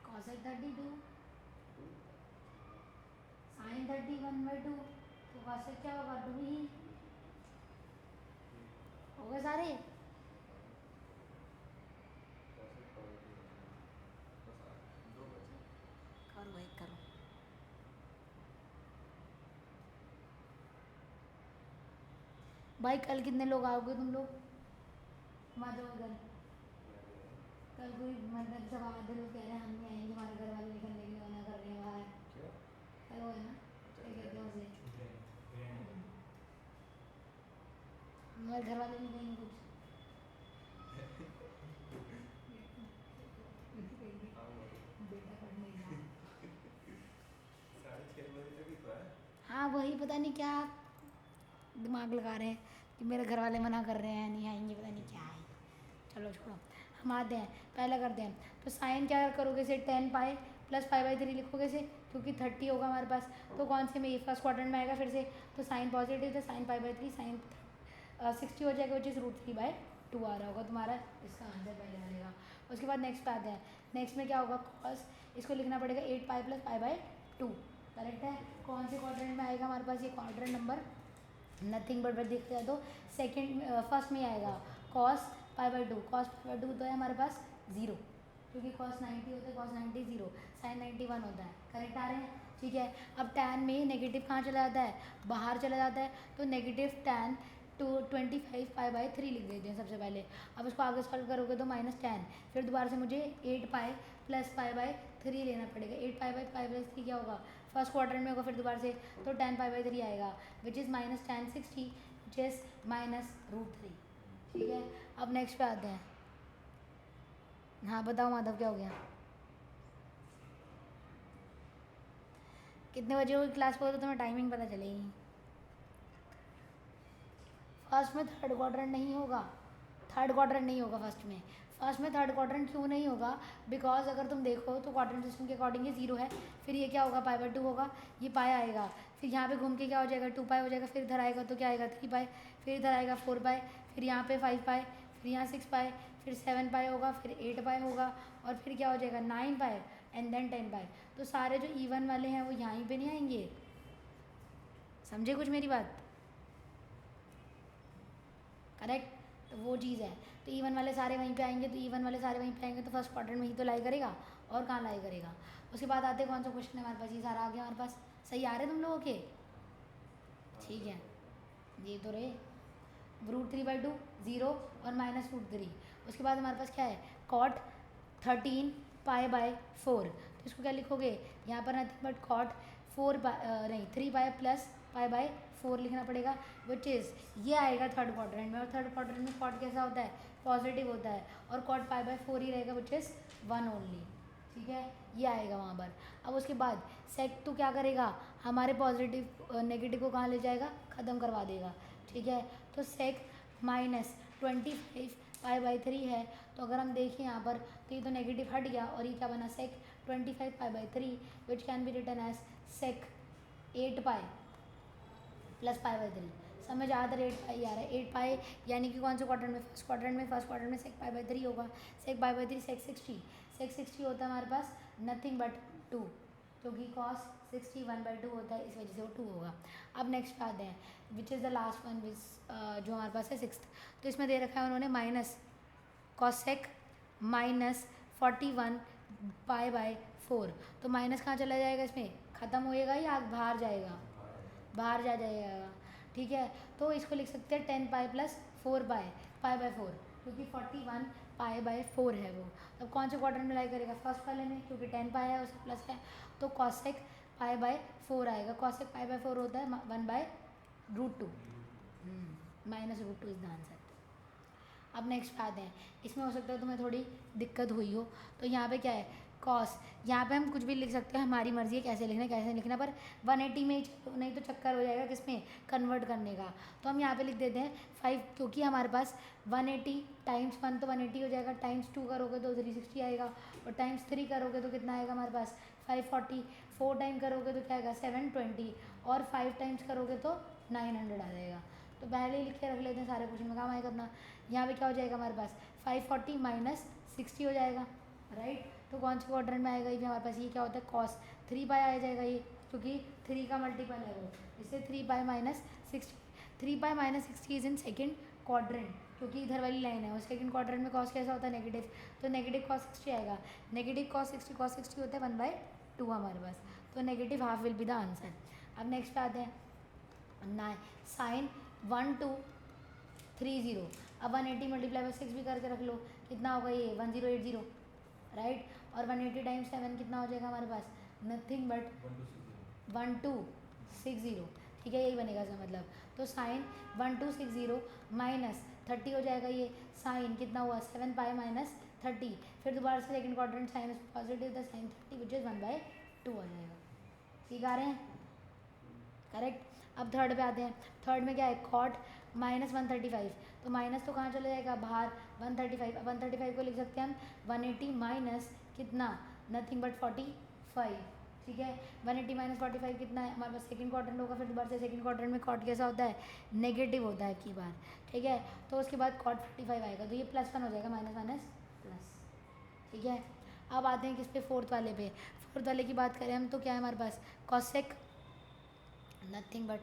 Speaker 1: cosec 32 sin 31/2 तो cosec क्या होगा 2 ही हो गए सारे। करो एक करो। भाई कल कितने लोग आओगे तुम लोग? माधव कल कल कोई मतलब सब आधे लोग कह रहे हैं हम नहीं आएंगे, हमारे घर वाले निकलने के लिए मना कर रहे हैं बाहर। कल वो है ना क्या कहते हैं उसे, हमारे घर वाले नहीं कहेंगे कुछ। बेटा पढ़ने जा।
Speaker 3: 6:30 बजे तक ही तो है।
Speaker 1: हाँ वही पता नहीं क्या दिमाग लगा रहे हैं कि मेरे घर वाले मना कर रहे हैं नहीं आएंगे, पता नहीं क्या है। चलो छोड़ो हम आते हैं, पहले करते हैं। तो साइन क्या करोगे से 10 पाई प्लस π/3 लिखोगे से, क्योंकि 30 होगा हमारे पास। तो कौन से में ये फर्स्ट क्वाड्रेंट में आएगा फिर से, तो साइन पॉजिटिव तो साइन π/3 साइन 60 हो जाएगा, विच इज़ √3/2 आ रहा होगा तुम्हारा इसका आंसर पहले बनेगा। उसके बाद नेक्स्ट पे आते हैं। नेक्स्ट में क्या होगा कॉस, इसको लिखना पड़ेगा 8 पाई प्लस π/2 करेक्ट है। कौन से क्वाड्रेंट में आएगा हमारे पास ये क्वाड्रेंट नंबर नथिंग बट देखते हैं तो सेकंड फर्स्ट में आएगा cos π/2। cos π/2 तो है हमारे पास 0, क्योंकि cos 90 होता है, cos 90 0, sin 91 होता है। करेक्ट आ रहे हैं ठीक है। अब tan में नेगेटिव कहाँ चला जाता है, बाहर चला जाता है, तो नेगेटिव tan 25 π/3 लिख देते हैं सबसे पहले। अब इसको आगे सॉल्व करोगे तो -tan, फिर दोबारा से मुझे 8 पाई प्लस π/3 लेना पड़ेगा। 8 π/3 क्या होगा, फर्स्ट क्वाड्रेंट में होगा, फिर दोबारा से तो tan π/3 आएगा, विच इज़ -tan 60 विच इज़ -√3 ठीक है। अब नेक्स्ट पे आते हैं। हाँ बताओ माधव क्या हो गया, कितने बजे होगी क्लास को, तो तुम्हें टाइमिंग पता चलेगी। फर्स्ट में थर्ड क्वाड्रेंट नहीं होगा, थर्ड क्वाड्रेंट नहीं होगा फर्स्ट में। फर्स्ट में थर्ड क्वाड्रेंट क्यों नहीं होगा, बिकॉज अगर तुम देखो तो क्वाड्रेंट सिस्टम के अकॉर्डिंग ये 0 है, फिर ये क्या होगा π/2 होगा, ये पाई आएगा, फिर यहाँ पे घूम के क्या हो जाएगा 2 पाई हो जाएगा, फिर इधर आएगा तो क्या आएगा 3 पाई, फिर इधर आएगा 4 पाई, फिर यहाँ पे 5 पाई, फिर यहाँ 6 पाई, फिर 7 पाई होगा, फिर 8 पाई होगा, और फिर क्या हो जाएगा 9 पाई एंड देन 10 पाई। तो सारे जो इवन वाले हैं वो यहीं पे नहीं आएंगे, समझे कुछ मेरी बात? करेक्ट, तो वो चीज़ है। तो इवन वाले सारे वहीं पे आएंगे, तो इवन वाले सारे वहीं पे आएंगे तो फर्स्ट क्वाड्रेंट में ही तो लाई करेगा, और कहाँ लाई करेगा। उसके बाद आते कौन सा क्वेश्चन है हमारे पास, ये सारा आ गया हमारे पास। सही आ रहे तुम लोगों के? ठीक है, ये तो रहे √3/2 0 और -√3। उसके बाद हमारे पास क्या है, cot 13 π/4। तो इसको क्या लिखोगे, यहाँ पर nothing but cot 3 pi plus π/4 लिखना पड़ेगा, विच इज़ ये आएगा थर्ड क्वाड्रेंट में। और थर्ड क्वाड्रेंट में cot कैसा होता है, पॉजिटिव होता है, और cot π/4 ही रहेगा, विच इज़ 1 ओनली। ठीक है, ये आएगा वहाँ पर। अब उसके बाद सेक तो क्या करेगा, हमारे पॉजिटिव नेगेटिव को कहाँ ले जाएगा, ख़त्म करवा देगा। ठीक है, तो सेक -25 π/3 है। तो अगर हम देखें यहाँ पर, तो ये तो नेगेटिव हट गया, और ये क्या बना, sec 25 π/3, which can be written as sec 8 pi plus π/3। समझ आ रहा है, 8 पाई आ रहा है, 8 पाई यानी कि कौन से क्वाड्रेंट में, फर्स्ट क्वाड्रेंट में। फर्स्ट क्वाड्रेंट में सेक π/3 होगा, सेक π/3 सेक 60, सेक 60 होता है हमारे पास नथिंग बट 2, क्योंकि cos 60 1/2 होता है, इस वजह से वो 2 होगा। अब नेक्स्ट आते हैं, which is the last one, which जो हमारे पास है 6th। तो इसमें दे रखा है उन्होंने माइनस कॉसेक -41 π/4। तो माइनस कहाँ चला जाएगा, इसमें ख़त्म होएगा या बाहर जाएगा, बाहर जा जाएगा। ठीक है, तो इसको लिख सकते हैं 10 पाई प्लस 4 पाई π/4, क्योंकि 41 π/4 है वो। अब कौन से क्वाड्रेंट में लाई करेगा, फर्स्ट वाले में, क्योंकि 10 पाई है उसका प्लस है, तो कॉसेक π/4 आएगा। कॉसेक π/4 होता है 1/√2, -√2 इज द आंसर। अब नेक्स्ट आते हैं, इसमें हो सकता है तुम्हें थोड़ी दिक्कत हुई हो। तो यहाँ पे क्या है, कॉस, यहाँ पे हम कुछ भी लिख सकते हैं, हमारी मर्जी है कैसे लिखना कैसे लिखना, पर 180 में नहीं तो चक्कर हो जाएगा किसमें, कन्वर्ट करने का। तो हम यहाँ पे लिख देते हैं 5, क्योंकि हमारे पास 180 टाइम्स 1 तो 180 हो जाएगा, टाइम्स 2 करोगे तो 360 आएगा, और टाइम्स 3 करोगे तो कितना आएगा हमारे पास 540, 4 टाइम करोगे तो क्या आएगा 720, और 5 टाइम्स करोगे तो 900 आ जाएगा। तो पहले ही लिख के रख लेते हैं, सारे क्वेश्चन में काम आएगा अपना। यहाँ पे क्या हो जाएगा हमारे पास 540 माइनस 60 हो जाएगा, राइट। तो कौन से क्वाड्रेंट में आएगा ये हमारे पास, ये क्या होता है कॉस 3 पाई आ जाएगा ये, क्योंकि 3 का मल्टीपल है वो, इससे 3 pi minus 60, 3 pi minus 60 is in second quadrant, क्योंकि इधर वाली लाइन है। और सेकेंड क्वाड्रेंट में कॉस कैसा होता है, नेगेटिव, तो नेगेटिव कॉस 60 आएगा। नेगेटिव कॉस 60 होता है 1/2 हमारे पास, तो negative half will be the answer. अब नेक्स्ट आते हैं साइन 1230। अब 180 मल्टीप्लाई बाई 6 भी करके रख लो, कितना होगा ये 1080, राइट। और 180 टाइम्स 7 कितना हो जाएगा हमारे पास, नथिंग बट 1260। ठीक है, यही बनेगा इसका मतलब। तो साइन 1260 माइनस 30 हो जाएगा, ये साइन कितना हुआ 7 पाई माइनस 30। फिर दोबारा से सेकंड क्वाड्रेंट साइन पॉजिटिव था, साइन 30 विच इज़ 1/2 आ जाएगा। ठीक आ रहे हैं, करेक्ट। अब थर्ड पे आते हैं, थर्ड में क्या है कॉट -135। तो माइनस तो कहाँ चला जाएगा, बाहर 135। अब 135 को लिख सकते हैं हम 180 माइनस कितना, नथिंग बट 45। ठीक है, 180 माइनस 45 कितना है हमारे पास, सेकंड क्वाड्रेंट होगा। फिर दोबारा से सेकंड क्वाड्रेंट में कॉट कैसा होता है, नेगेटिव होता है की बार। ठीक है, तो उसके बाद कॉट 45 आएगा, तो ये +1 हो जाएगा, माइनस माइनस प्लस। ठीक है, अब आते हैं किस पे, फोर्थ वाले पे। फोर्थ वाले की बात करें हम तो क्या है हमारे पास, कॉसेक नथिंग बट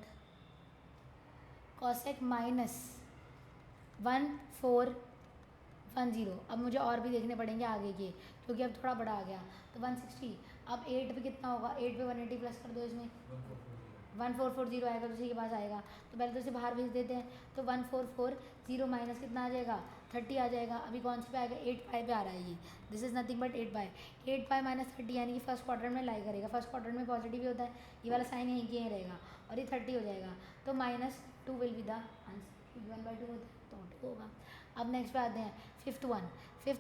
Speaker 1: कॉसेक -1410। अब मुझे और भी देखने पड़ेंगे आगे के, क्योंकि अब थोड़ा बड़ा आ गया। तो 160, अब 8 पे कितना होगा, 8 पे 180 प्लस कर दो, इसमें 1440 आएगा, तो उसी के पास आएगा। तो पहले तो इसे बाहर भेज देते हैं, तो 1440 माइनस कितना आ जाएगा 30 आ जाएगा। अभी कौन से पे आएगा, 8 पाई पे आ रहा है ये, this is nothing but 8 pi. 8 pi minus 30 यानी कि फर्स्ट क्वाड्रेंट में लाई करेगा, फर्स्ट क्वाड्रेंट में पॉजिटिव ही होता है, ये वाला साइन यहीं के रहेगा, और ये 30 हो जाएगा। तो -2 विल बी द आंसर, 1/2 होता है तो 2 होगा। अब नेक्स्ट पे आते हैं फिफ्थ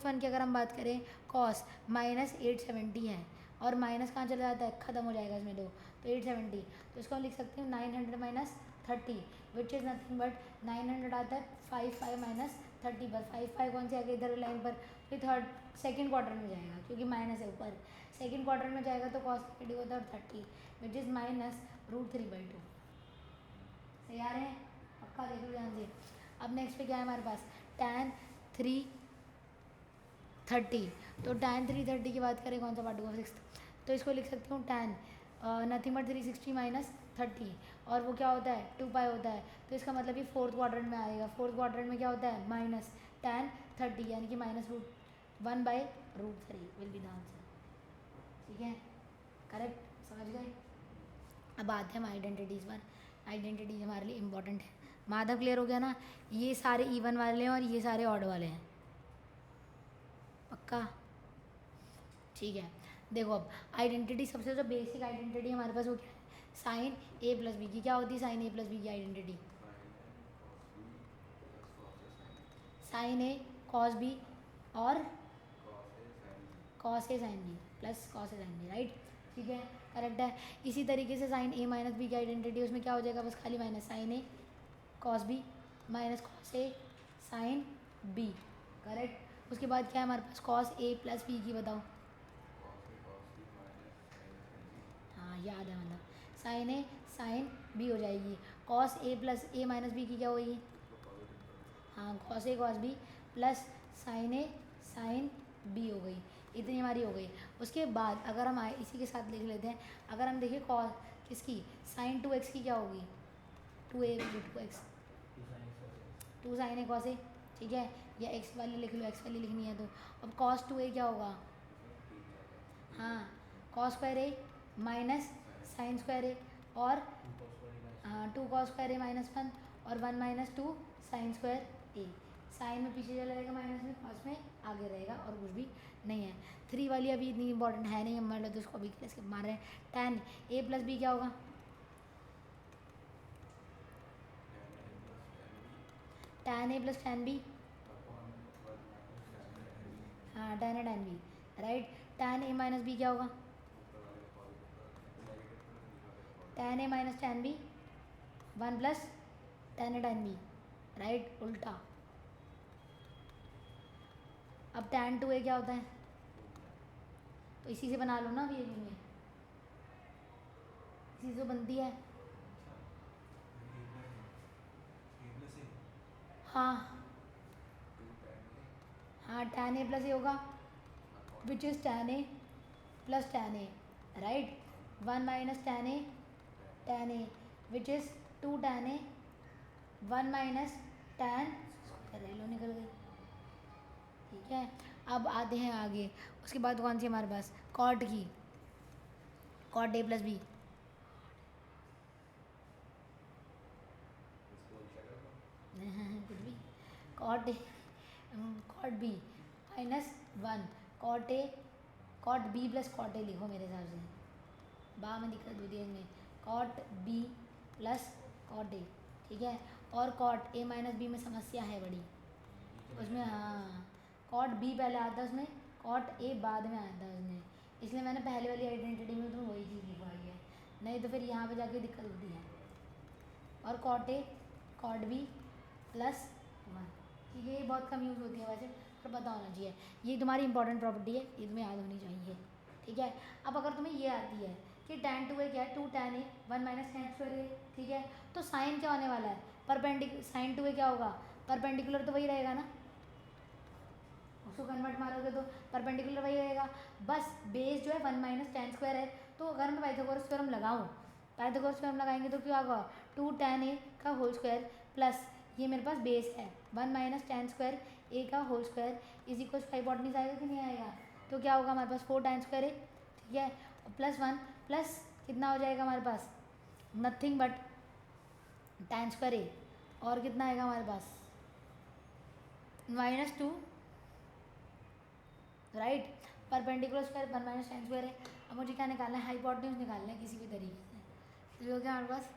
Speaker 1: वन की अगर हम बात करें, कॉस -870 है, और माइनस कहाँ चला जाता है, ख़त्म हो जाएगा इसमें 2, तो 870। तो इसको हम लिख सकते हैं 900 minus 30 which is nothing but 900 आता है 5 माइनस 30 पर, 5 कौन से आगे इधर लाइन पर, फिर थर्ड सेकंड क्वार्टर में जाएगा, क्योंकि माइनस है ऊपर, सेकंड क्वार्टर में जाएगा तो कॉस नेगेटिव होता है 30 विच इज़ -√3/2। सही आ रहे हैं, पक्का देख लो ध्यान से। अब नेक्स्ट पे क्या है हमारे पास, tan 3 30, तो tan 330 की बात करें कौन सा पार्ट होगा 6, तो इसको लिख सकती हूँ tan नथिंग बट 360 माइनस 30, और वो क्या होता है 2 पाई होता है, तो इसका मतलब ये फोर्थ क्वाड्रेंट में आएगा। फोर्थ क्वाड्रेंट में क्या होता है माइनस tan 30 यानी कि -1/√3 विल बी द आंसर। ठीक है, करेक्ट, समझ गए। अब आते हैं हम आइडेंटिटीज़ पर। आइडेंटिटीज हमारे लिए इम्पोर्टेंट है। माधव क्लियर हो गया ना, ये सारे इवन वाले हैं और ये सारे ऑड वाले हैं, पक्का। ठीक है, देखो अब आइडेंटिटी, सबसे जो बेसिक आइडेंटिटी हमारे पास वो क्या है, साइन ए प्लस बी की। क्या होती है साइन ए प्लस बी की आइडेंटिटी? साइन ए कॉस बी और cos A sine B plus cos A sine B, right. ठीक है, करेक्ट है। इसी तरीके से साइन ए माइनस बी की आइडेंटिटी, उसमें क्या हो जाएगा बस खाली minus sign A cos B minus cos A sine B, correct. उसके बाद क्या है हमारे पास कॉस ए प्लस बी की, बताओ। हाँ याद है, मतलब साइन ए साइन बी हो जाएगी। Cos A plus A minus B की क्या होगी? हाँ cos A cos B plus sign A sine B हो गई, इतनी हमारी हो गई। उसके बाद अगर हम इसी के साथ लिख लेते हैं, अगर हम देखें कॉस किसकी, साइन 2x की क्या होगी? 2a 2x 2 sign A cos A, ठीक है, या x वाली लिख लो, x वाली लिखनी है तो। अब कॉस 2a क्या होगा? हाँ कॉस स्क्वायर ए माइनस साइन स्क्वायर ए, और हाँ 2 कॉस स्क्वायर ए माइनस 1 और 1 माइनस 2 साइन स्क्वायर ए। साइन में पीछे चला रहेगा, माइनस में, कॉस में आगे रहेगा, और कुछ भी नहीं है। 3 वाली अभी इतनी इंपॉर्टेंट है नहीं, हम मतलब तो उसको अभी स्किप मार रहे हैं। tan ए प्लस बी क्या होगा? tan a plus tan b, हाँ tan a tan b, right. tan a minus b क्या होगा? tan a minus tan b 1 plus tan a tan b, right, उल्टा। अब tan 2a क्या होता है? तो इसी से बना लो ना, अभी में इसी से बनती है। हाँ हाँ tan a प्लस ए होगा, विच is tan a plus tan a, right. 1 minus tan a which is 2 tan a, 1 minus tan, रेलो निकल गई। ठीक है, अब आते हैं आगे। उसके बाद कौन सी हमारे पास, कॉट की, कॉट ए प्लस बी, कुछ भी, cot a cot b minus 1, cot a cot b plus cot a लिखो मेरे हिसाब से, बा में दिक्कत होती है इसमें, cot b plus cot a, ठीक है। और कॉट ए माइनस बी में समस्या है बड़ी, उसमें हाँ कॉट बी पहले आता है उसमें, कॉट ए बाद में आता है उसमें, इसलिए मैंने पहले वाली आइडेंटिटी में तुम्हें वही चीज़ लिखवाई है, नहीं तो फिर यहाँ पे जाके दिक्कत होती है। और cot a cot b plus 1, ठीक है, ये बहुत कम यूज़ होती है वैसे, पर पता होना चाहिए, ये तुम्हारी इंपॉर्टेंट प्रॉपर्टी है, ये तुम्हें याद होनी चाहिए। ठीक है, अब अगर तुम्हें ये आती है कि tan 2a क्या है, 2 tan a 1 minus tan square a, ठीक है, तो साइन क्या होने वाला है, परपेंडिकुलर, साइन 2a क्या होगा, परपेंडिकुलर तो वही रहेगा ना, उसको कन्वर्ट मारोगे तो परपेंडिकुलर वही रहेगा, बस बेस जो है 1 माइनस tan स्क्वायर है, तो अगर मैं पाइथागोरस थ्योरम लगाऊँ, पाइथागोरस थ्योरम लगाएंगे तो क्या होगा, 2 tan a का होल स्क्वायर प्लस ये मेरे पास बेस है 1 माइनस tan स्क्वायर a का whole square is equal to hypotenuse आएगा कि नहीं आएगा, तो क्या होगा हमारे पास 4 tan स्क्वायर a, ठीक है, प्लस 1 प्लस कितना हो जाएगा हमारे पास, nothing but tan square a, और कितना आएगा हमारे पास -2, right, perpendicular square 1 minus tan square है। अब मुझे क्या निकालना है, हाइपोटेन्यूज निकालना है किसी भी तरीके से, तो हो गया हमारे पास,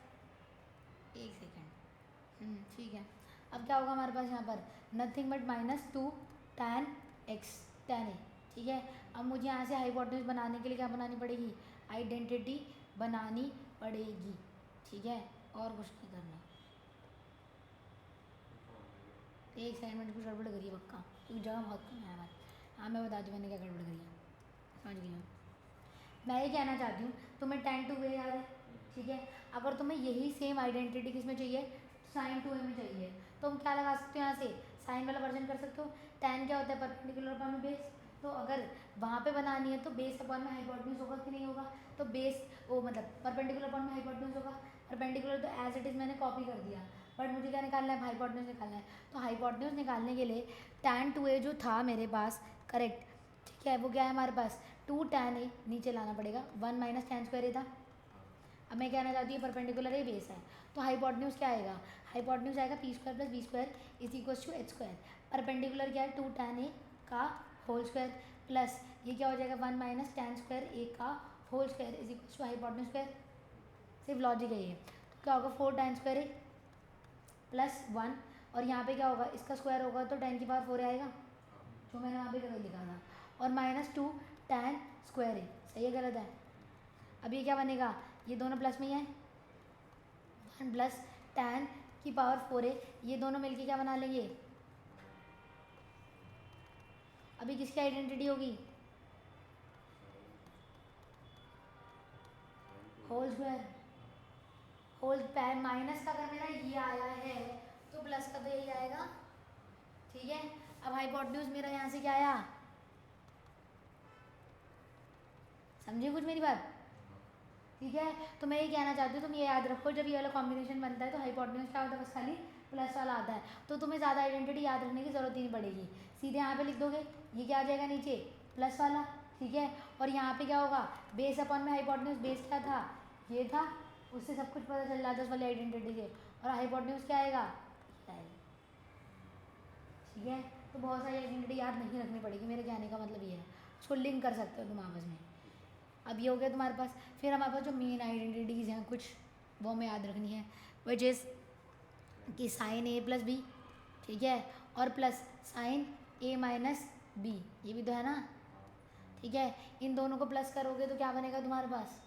Speaker 1: एक सेकेंड, ठीक है। अब क्या होगा हमारे पास यहाँ पर, nothing but -2 tan x tan a, ठीक है। अब मुझे यहाँ से हाइपोटेन्यूज बनाने के लिए क्या बनानी पड़ेगी, आइडेंटिटी बनानी पड़ेगी, ठीक है, और कुछ नहीं करना। एक सेकंड में कुछ गड़बड़ करिए पक्का, क्योंकि जगह बहुत कम है हमारे। हाँ मैं बता दूँ मैंने क्या गड़बड़ करी है, समझ गई हूँ। मैं ये कहना चाहती हूँ, तुम्हें tan 2a याद है, ठीक है, अगर तुम्हें यही सेम आइडेंटिटी किस में चाहिए, साइन 2a में चाहिए, तो हम क्या लगा सकते हो यहाँ से, साइन वाला वर्जन कर सकते हो। tan क्या होता है, परपेंडिकुलर अपॉन बेस, तो अगर वहाँ पे बनानी है तो बेस अपॉन में हाइपोटेन्यूज होगा कि नहीं होगा, तो बेस वो मतलब परपेंडिकुलर अपॉन में हाइपोटेन्यूज होगा। परपेंडिकुलर तो एज इट इज़ मैंने कॉपी कर दिया, बट मुझे क्या निकालना है, हाइपोटेन्यूज निकालना है। तो हाइपोटेन्यूज निकालने के लिए tan 2a जो था मेरे पास करेक्ट, ठीक है, वो क्या है हमारे पास 2 tan a नीचे लाना पड़ेगा, 1 माइनस tan स्क्वायर ए था। अब मैं कहना चाहती हूँ परपेंडिकुलर है बेस है, तो हाइपोटेन्यूज क्या आएगा, हाइपोटेन्यूज आएगा p square plus b square is equals to h square. Perpendicular क्या है 2 tan a का होल स्क्वायर प्लस ये क्या हो जाएगा 1 माइनस tan स्क्वायर ए का whole square is equals to hypotenuse square. सिर्फ लॉजिक है ये, तो क्या होगा 4 tan स्क्वायर ए प्लस 1 और यहाँ पे क्या होगा इसका स्क्वायर होगा तो 10 की पावर 4 आएगा, जो मैंने वहाँ पे गलत लिखा था, और माइनस 2 tan स्क्वायर ए, सही है गलत है। अब ये क्या बनेगा, ये दोनों प्लस में ही है, 1 प्लस tan की पावर 4 है, ये दोनों मिलके क्या बना लेंगे, अभी किसकी आइडेंटिटी होगी, होल स्क्वायर, होल माइनस का अगर मेरा ये आया है तो प्लस का तो यही आएगा, ठीक है। अब हाइपोटेन्यूज मेरा यहाँ से क्या आया, समझे कुछ मेरी बात, ठीक है। तो मैं ये कहना चाहती हूँ तुम ये याद रखो, जब ये वाला कॉम्बिनेशन बनता है तो हाइपोटेन्यूज क्या होता है, बस खाली प्लस वाला आता है, तो तुम्हें ज़्यादा आइडेंटिटी याद रखने की ज़रूरत ही नहीं पड़ेगी, सीधे यहाँ पे लिख दोगे, ये क्या आ जाएगा नीचे प्लस वाला, ठीक है। और यहाँ पे क्या होगा बेस अपॉन में हाइपोटेन्यूज, बेस क्या था ये था, उससे सब कुछ पता चल जाता है उस वाली आइडेंटिटी से, और हाइपोटेन्यूज क्या आएगा, ठीक है। तो बहुत सारी आइडेंटिटी याद नहीं रखनी पड़ेगी, मेरे कहने का मतलब ये है, उसको लिंक कर सकते हो तुम आपस में। अब ये हो गया तुम्हारे पास, फिर हमारे पास जो मेन आइडेंटिटीज़ हैं कुछ वो हमें याद रखनी है, विच इज़ कि साइन ए प्लस बी, ठीक है, और plus sign a minus B, ये भी तो है ना, ठीक है। इन दोनों को प्लस करोगे तो क्या बनेगा तुम्हारे पास,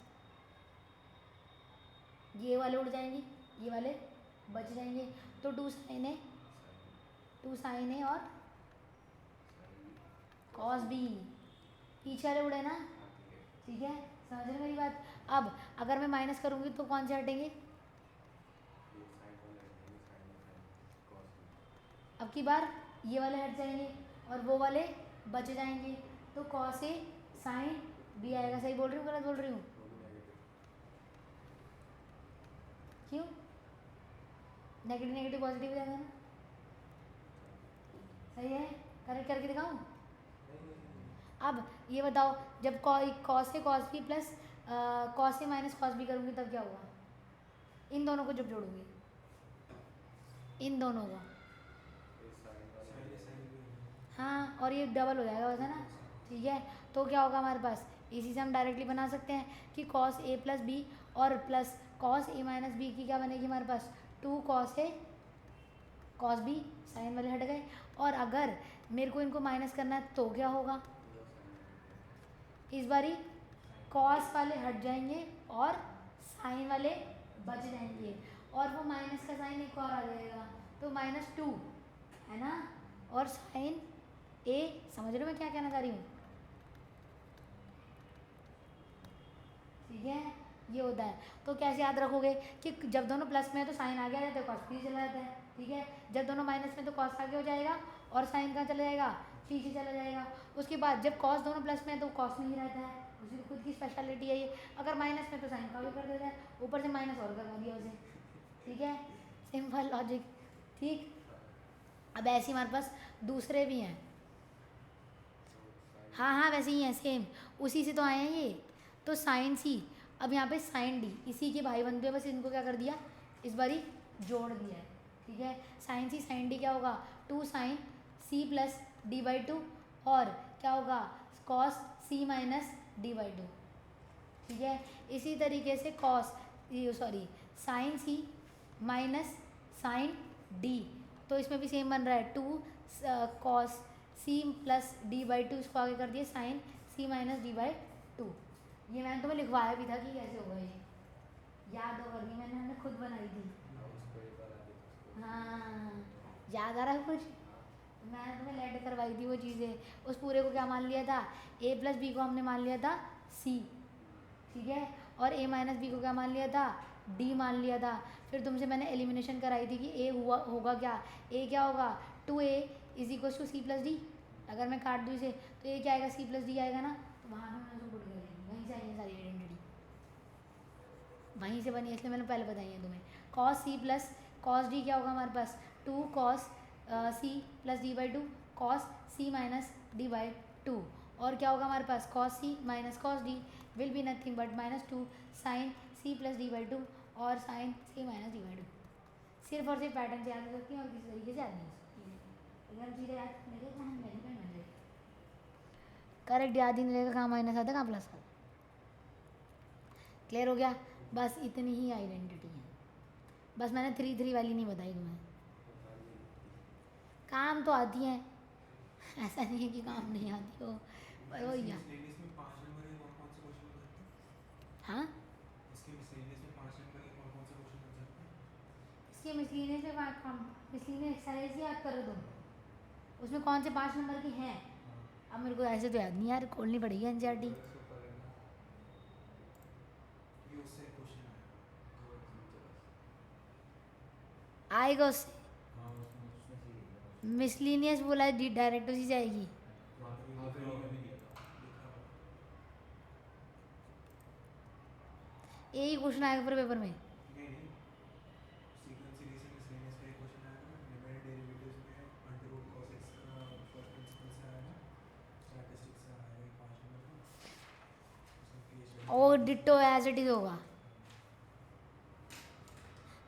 Speaker 1: ये वाले उड़ जाएंगे, ये वाले बच जाएंगे, तो 2 साइन ए और कॉस बी, पीछे वाले उड़े ना, ठीक है, समझ रहे मेरी बात। अब अगर मैं माइनस करूँगी तो कौन से हटेंगे, अब की बार ये वाले हट जाएंगे और वो वाले बच जाएंगे, तो कॉस ए साइन बी आएगा, सही बोल रही हूँ गलत बोल रही हूँ, क्यों, नेगेटिव नेगेटिव पॉजिटिव हो जाएगा ना, सही है, करेक्ट करके दिखाऊँ। अब ये बताओ जब cos A cos B plus cos a minus cos B करूँगी तब क्या होगा, इन दोनों को जब जोड़ूंगी, इन दोनों को, हाँ, और ये डबल हो जाएगा वैसे ना, ठीक है। तो क्या होगा हमारे पास, इसी से हम डायरेक्टली बना सकते हैं कि कॉस ए प्लस बी और plus cos a minus B की क्या बनेगी हमारे पास 2 कॉस ए कॉस बी, साइन वाले हट गए, और अगर मेरे को इनको माइनस करना है तो क्या होगा, इस बारी कॉस वाले हट जाएंगे और साइन वाले बच जाएंगे, और वो माइनस का साइन एक और आ जाएगा, तो -2 है ना, और साइन ए, समझ रहे हो मैं क्या कहना चाह रही हूँ, ठीक है, ये होता है। तो कैसे याद रखोगे कि जब दोनों प्लस में है तो साइन आगे आ जाता है, कॉस पीछे चला जाता है, ठीक है। जब दोनों माइनस में तो कॉस आगे हो जाएगा और साइन कहाँ चला जाएगा, पीछे चला जाएगा। उसके बाद जब कॉस दोनों प्लस में है तो कॉस में ही रहता है, उसकी खुद की स्पेशलिटी है ये, अगर माइनस में तो साइन का भी कर देता है, ऊपर से माइनस और करवा दिया उसे, ठीक है, सिंपल लॉजिक, ठीक। अब ऐसे हमारे पास दूसरे भी हैं, हाँ हाँ वैसे ही हैं सेम, उसी से तो आए हैं ये, तो साइन सी, अब यहाँ पे साइन डी इसी के भाई बनते हैं, बस इनको क्या कर दिया इस बारी जोड़ दिया है, ठीक है। साइन सी साइन डी क्या होगा 2 sine c plus d by 2, और क्या होगा cos c minus d by 2, ठीक है। इसी तरीके से cos sorry sine c minus sine d, तो इसमें भी सेम बन रहा है 2 cos c plus d by 2, इसको आगे कर दिए sine c minus d by 2। ये मैंने तुम्हें लिखवाया भी था कि कैसे होगा, ये याद होगा नहीं, मैंने खुद बनाई थी, हाँ याद आ रहा है कुछ, मैंने तुम्हें लेट करवाई थी वो चीज़ें, उस पूरे को क्या मान लिया था ए प्लस बी को हमने मान लिया था सी, ठीक है, और ए माइनस बी को क्या मान लिया था डी मान लिया था। फिर तुमसे मैंने एलिमिनेशन कराई थी कि ए हुआ होगा क्या, ए क्या होगा 2a is equal to c plus d, अगर मैं काट दूँ इसे तो ये क्या आएगा, सी प्लस डी आएगा ना, तो वहाँ पे मैंने उसको पुट कर देंगे, वहीं से आई है सारी आइडेंटिटी, वहीं से बनी है, इसलिए मैंने पहले बताई है तुम्हें। Cos c plus cos d क्या होगा हमारे पास, 2 cos c plus d by 2 cos c minus d by 2, और क्या होगा हमारे पास, cos c minus cos d will be nothing but -2 sine c plus d by 2 और sine c minus d by 2। सिर्फ और सिर्फ पैटर्न से याद हो सकती है और किसी तरीके से याद नहीं हो सकती है। अगर चीज़ें याद करने के काम नहीं करना, करेक्ट याद ही नहीं रहेगा, कहाँ माइनस आता है कहाँ प्लस आता है। क्लियर हो गया, बस इतनी ही आइडेंटिटी है, बस मैंने 3 वाली नहीं बताई तुम्हें, काम तो आती है, ऐसा नहीं है कि काम नहीं आती हो, पर वही है।
Speaker 3: मिसलेनियस में 5 नंबर के कौन से क्वेश्चन बन सकते हैं?
Speaker 1: हाँ,
Speaker 3: इसके मिसलेनियस में 5 नंबर के कौन से क्वेश्चन बन सकते हैं?
Speaker 1: इसके मिसलीनियस में काम, मिसलीनियस एक्सरसाइज याद करो तुम, उसमें कौन से 5 नंबर के हैं, अब मेरे को ऐसे तो याद नहीं यार, खोलनी पड़ेगी एनसीईआरटी।
Speaker 3: इसके ऊपर है ना, ये उससे क्वेश्चन आया
Speaker 1: आएगा उससे,
Speaker 3: हाँ उसमें से ही है।
Speaker 1: मिसलीनियस बोला है डायरेक्ट उसी से आएगी।
Speaker 3: वहाँ पे भी दिया था, लिखा हुआ।
Speaker 1: यही क्वेश्चन आएगा पूरे पेपर में।
Speaker 3: नहीं नहीं, सीक्वेंस सीरीज से मिसलेनियस का एक क्वेश्चन आया ना, लिमिट डेरिवेटिव्स में अंडर रूट cos x का फर्स्ट प्रिंसिपल से आया ना, स्टैटिस्टिक्स से आया है 5 नंबर का, उसमें केस
Speaker 1: और डिट्टो एज इट इज होगा,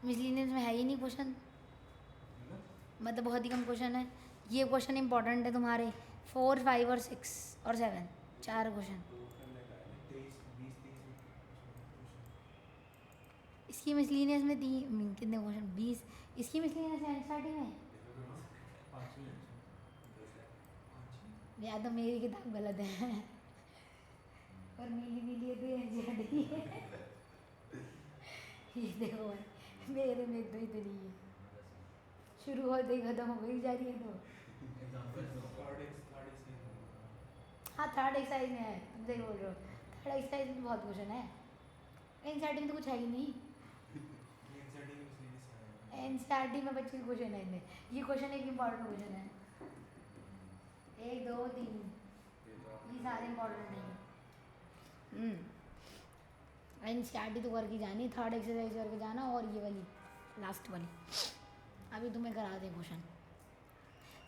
Speaker 1: मिसलीनियस में है ही नहीं क्वेश्चन, मतलब बहुत ही कम क्वेश्चन है। ये क्वेश्चन इंपॉर्टेंट है तुम्हारे 4, 5 और 6 और 7, 4 क्वेश्चन। इसकी मिसलीनियस में कितने क्वेश्चन, 20, इसकी मिसलीनियस है एनसीईआरटी में, या तो मेरी किताब गलत है और नीली नीली है तो एनसीईआरटी है। ये देखो भाई, मेरे में तो इतनी है, शुरू होते ही खत्म हो गई जा रही है तो। हाँ थर्ड एक्सरसाइज में है, तुम सही बोल रहे हो, थर्ड एक्सरसाइज में तो बहुत क्वेश्चन है, एनसीईआरटी में तो कुछ है ही नहीं, एनसीईआरटी में बच्चे क्वेश्चन है इनमें, ये क्वेश्चन एक इम्पॉर्टेंट क्वेश्चन है, 1 2 3 ये सारे इम्पॉर्टेंट नहीं है। एनसीईआरटी तो करके जानी, थर्ड एक्सरसाइज करके जाना और ये वाली लास्ट वाली, अभी तुम्हें करा दें क्वेश्चन,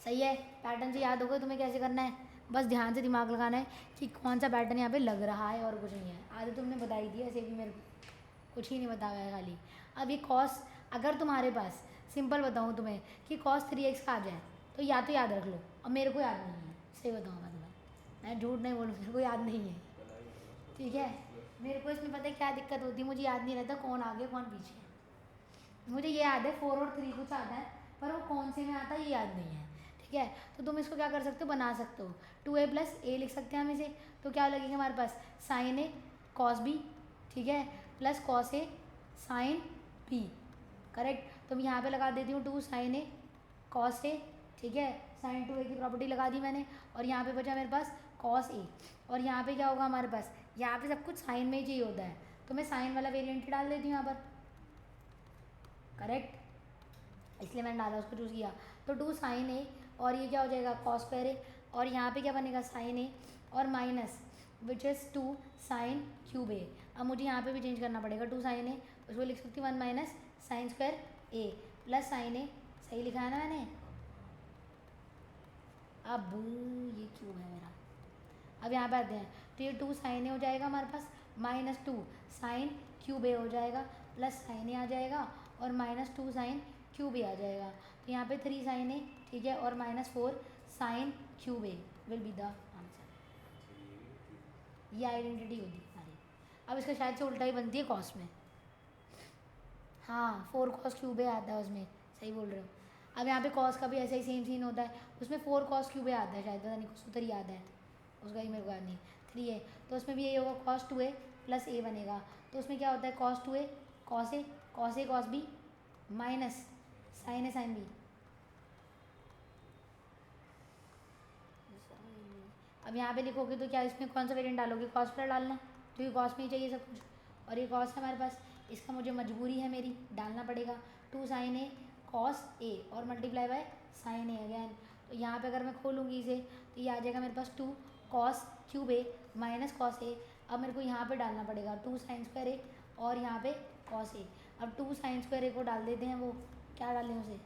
Speaker 1: सही है। पैटर्न से याद होगा तुम्हें कैसे करना है, बस ध्यान से दिमाग लगाना है कि कौन सा पैटर्न यहाँ पे लग रहा है और कुछ नहीं है। आधे तुमने बताई दी, ऐसे भी मेरे को कुछ ही नहीं बताया है खाली। अब ये कॉस, अगर तुम्हारे पास सिंपल बताऊँ तुम्हें कि कॉस 3x का आ जाए तो या तो याद रख लो, अब मेरे को याद नहीं है, सही बताऊँ मैं तुम्हें, मैं झूठ नहीं बोलूँ, मेरे को याद नहीं है, ठीक है। मेरे को इसमें पता है क्या दिक्कत होती है, मुझे याद नहीं रहता कौन आगे कौन पीछे है। मुझे ये याद है 4 और 3 कुछ आता है, पर वो कौन से में आता है ये याद नहीं है, ठीक है। तो तुम इसको क्या कर सकते हो, बना सकते हो, 2a + a लिख सकते हैं हम इसे, तो क्या लगेगा हमारे पास, साइन a कॉस b, ठीक है, plus cos a sine b, correct. तो मैं यहाँ पे लगा देती हूँ 2 साइन a कॉस a, ठीक है, साइन 2a की प्रॉपर्टी लगा दी मैंने, और यहाँ पे बचा मेरे पास कॉस a, और यहाँ पे क्या होगा हमारे पास, यहाँ पे सब कुछ साइन में ही चाहिए होता है, तो मैं साइन वाला वेरिएंट ही डाल देती हूँ यहाँ पर, करेक्ट, इसलिए मैंने डाला, उसको चूज़ किया। तो 2 साइन a और ये क्या हो जाएगा कॉस स्क्वायर a, और यहाँ पे क्या बनेगा साइन a और minus which is 2 sine cube a। अब मुझे यहाँ पे भी चेंज करना पड़ेगा, 2 साइन a, उसको लिख सकती हूँ 1 minus sine square a plus sign a, सही लिखा है ना मैंने। अब ये क्यूब है मेरा, अब यहाँ पे आते हैं, तो ये 2 साइन a हो जाएगा हमारे पास, माइनस 2 साइन क्यूब a हो जाएगा, प्लस साइन a आ जाएगा, और माइनस 2 साइन क्यूब a आ जाएगा, तो यहाँ पे 3 साइन a, ठीक है, और minus 4 sine cube a will be the answer. ये आइडेंटिटी होती है हमारी। अब इसका शायद से उल्टा ही बनती है कॉस में, हाँ 4 कॉस क्यूब a आता है उसमें, सही बोल रहे हो। अब यहाँ पे कॉस का भी ऐसा ही सेम सीन होता है, उसमें 4 कॉस क्यूब a आता है शायद, पता नहीं कुछ उधर ही आता है, उसका ही मेरे को याद नहीं, 3 है, तो उसमें भी यही होगा कॉस 2a प्लस a बनेगा, तो उसमें क्या होता है cos 2a cos a cos b minus sine a sine b। अब यहाँ पे लिखोगे तो क्या इसमें कौन सा वेरिएंट डालोगे, कॉस वाला डालना है, क्योंकि कॉस में ही चाहिए सब कुछ, और ये कॉस है हमारे पास, इसका मुझे मजबूरी है मेरी डालना पड़ेगा, 2 साइन a कॉस a और multiply by sine a again. तो यहाँ पे अगर मैं खोलूँगी इसे तो ये आ जाएगा मेरे पास 2 cos cube A minus cos A. अब मेरे को यहाँ पे डालना पड़ेगा 2 साइन स्क्वायर ए और यहाँ पे कॉस ए। अब 2 साइन स्क्वायर ए को डाल देते हैं, वो क्या डालें उसे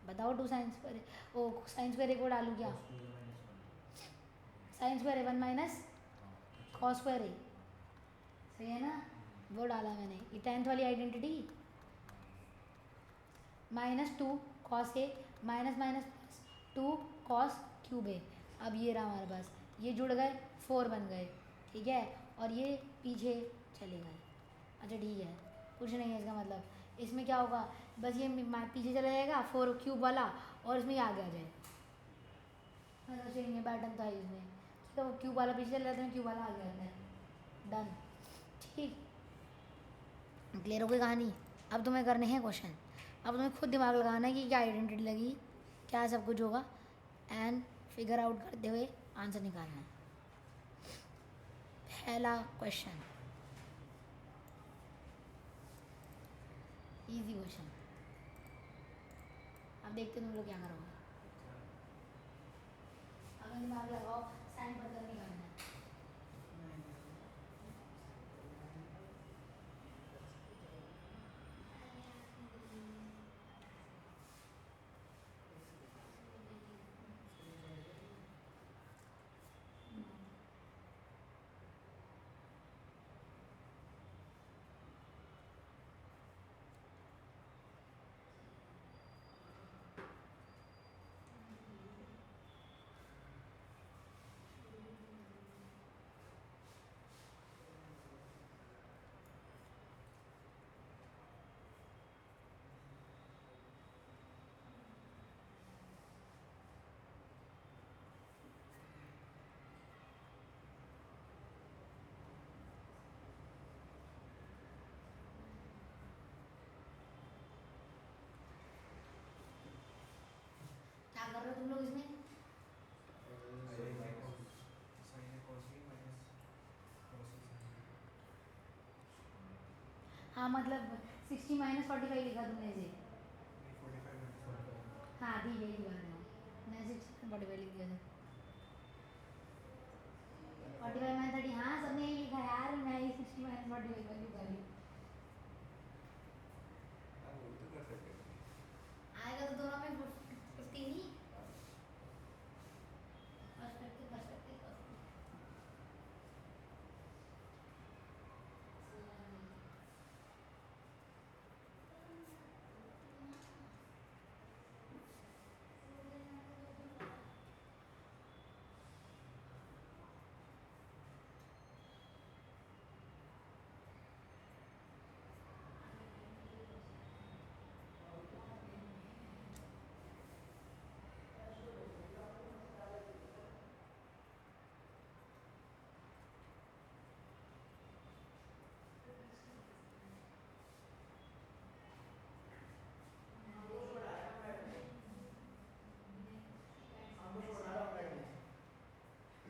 Speaker 1: बताओ। 2 sine square a, oh sine square a को डालूँ क्या? Sine square a 1 minus cos square a, सही है ना? वो डाला मैंने, ये 10th वाली identity. Minus 2 cos a minus minus plus 2 cos cube a. अब ये रहा हमारे पास, ये जुड़ गए 4 बन गए, ठीक है, और ये पीछे चले गए। अच्छा ठीक है, कुछ नहीं है इसका मतलब। इसमें क्या होगा, बस ये पीछे चला जाएगा 4 क्यूब वाला और इसमें ये आगे आ जाए। मतलब सेम ये पैटर्न था इसमें, तो क्यूब वाला पीछे चला जाता है, क्यूब वाला आगे आता है। डन, ठीक, क्लियर हो गई कहानी। अब तुम्हें करने हैं क्वेश्चन। अब तुम्हें खुद दिमाग लगाना है कि क्या आइडेंटिटी लगी, क्या सब कुछ होगा, एंड फिगर आउट करते हुए आंसर निकालना है। पहला क्वेश्चन, इजी क्वेश्चन। अब देखते तुम लोग क्या करोगे। अब दिमाग लगाओ, साइन पर कर निकालना है। क्या कर रहे हो तुम लोग इसमें? हाँ मतलब 60 माइनस 45 लिखा तुमने इसे। हाँ ठीक है, यही बात है, मैं 60 45 लिख दिया था। 45 माइनस 30, हाँ सबने यही लिखा यार, मैं ही 60 माइनस 45 वैल्यू कर ली। आएगा तो दोनों में 15 ही। पर्सपेक्टिव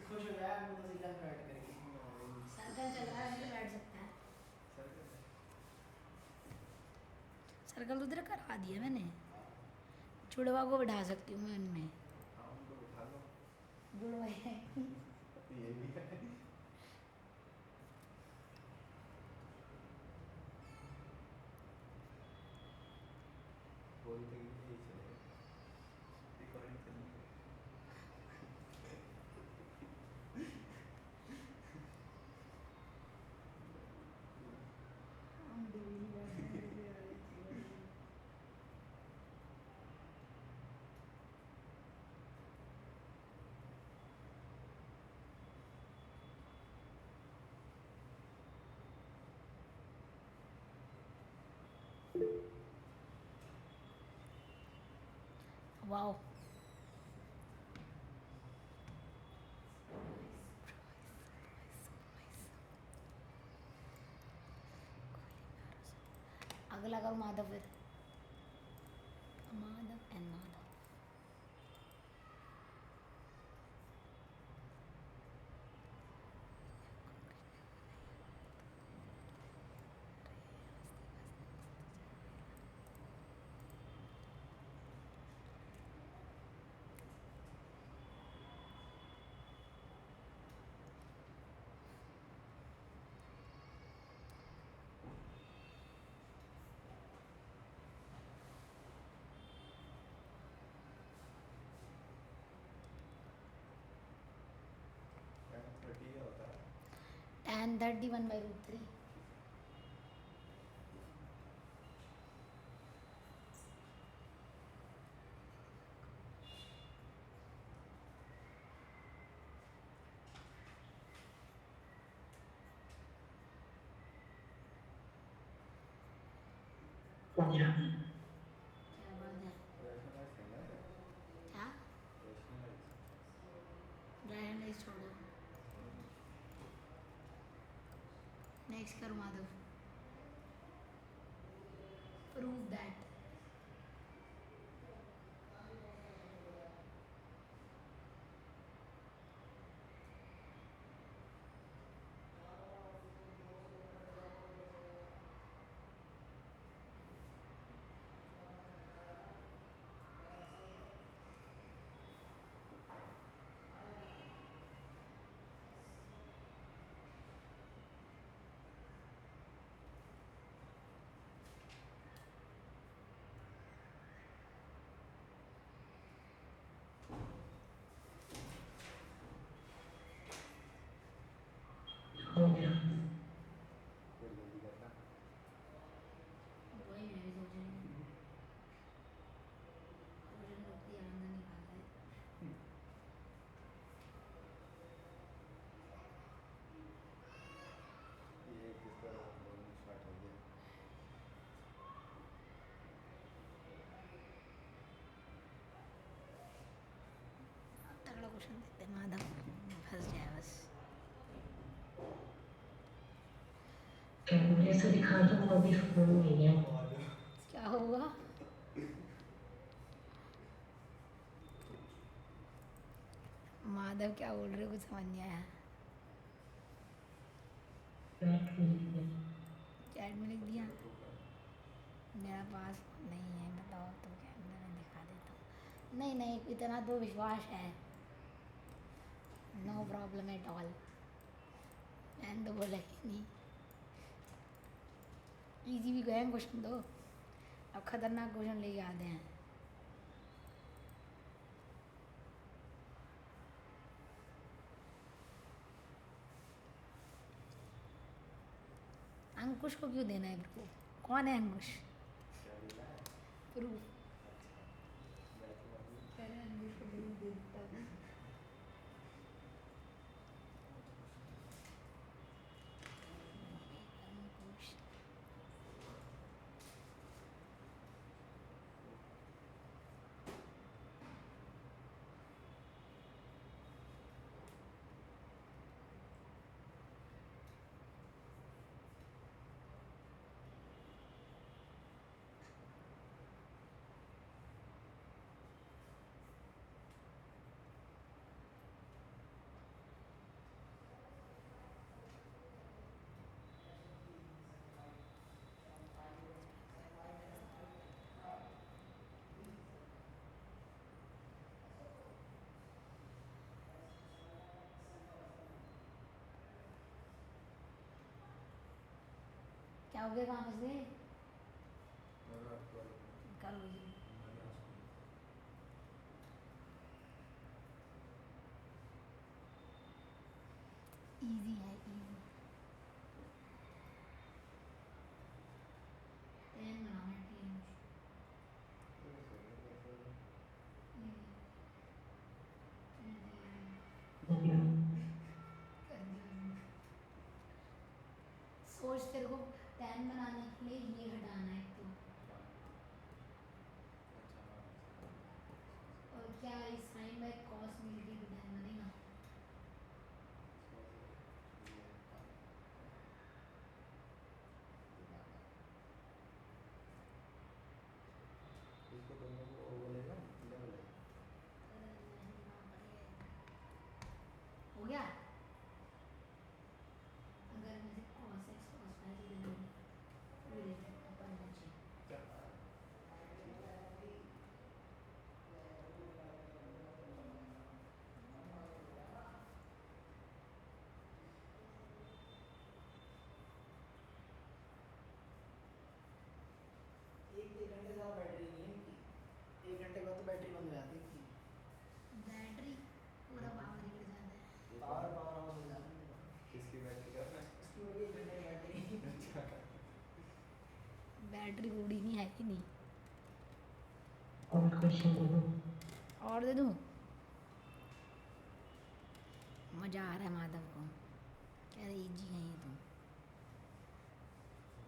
Speaker 2: खुश हो जाए हमको तो सीधा बैठ करके।
Speaker 1: सर्कल चल रहा है, ऐसे बैठ सकता है। सर्कल तो तेरा करा दिया मैंने, जुड़वा को बिठा सकती हूँ मैं उनमें। जुड़वा है
Speaker 3: ये भी है। बोलते ही नहीं चलेगा, रिकॉर्डिंग करनी है।
Speaker 1: वाओ, अगला करो माधव फिर, माधव एंड माधव। tan 31/√3. क्या बात है? क्या? ड्राई छोड़ो, नेक्स्ट करो माधव, प्रूव दैट. वही मैं भी सोच रही हूँ, मुझे नौकरी आनंद निकाला है. तगड़ा क्वेश्चन देते हैं माधव, फंस जाए बस.
Speaker 4: ऐसा दिखा रहा हूँ अभी फोन नहीं है।
Speaker 1: क्या हुआ? माधव क्या बोल रहे हो, कुछ समझ नहीं आया. चैट में लिख दिया. मेरा पास नहीं है, बताओ तो क्या, मैं दिखा देता हूँ. नहीं नहीं, इतना तो विश्वास है, नो प्रॉब्लम एट ऑल. मैंने तो बोला ही नहीं. इजी भी गए क्वेश्चन तो, अब खतरनाक क्वेश्चन लेके आते हैं. अंकुश को क्यों देना है ब्रो? कौन है अंकुश? प्रूफ. पहले अंकुश को प्रूफ दे देता हूँ. अंकुश क्या हो गया, कहाँ फंस गए? करो जी. इजी है, इजी. टेन बनाना है, 10. सोच, तेरे को 10 बनाने के लिए ये हटाना है तो, और क्या साइन बाय कॉस मिलके भी 10 बनेगा. हो गया. अगर मुझे cos x cos y की जरूरत है, तेरी रूढ़ी नहीं है कि नहीं।
Speaker 4: और क्वेश्चन दे दो।
Speaker 1: और दे दूँ? मज़ा आ रहा है माधव को, कह रही इजी है ये तुम।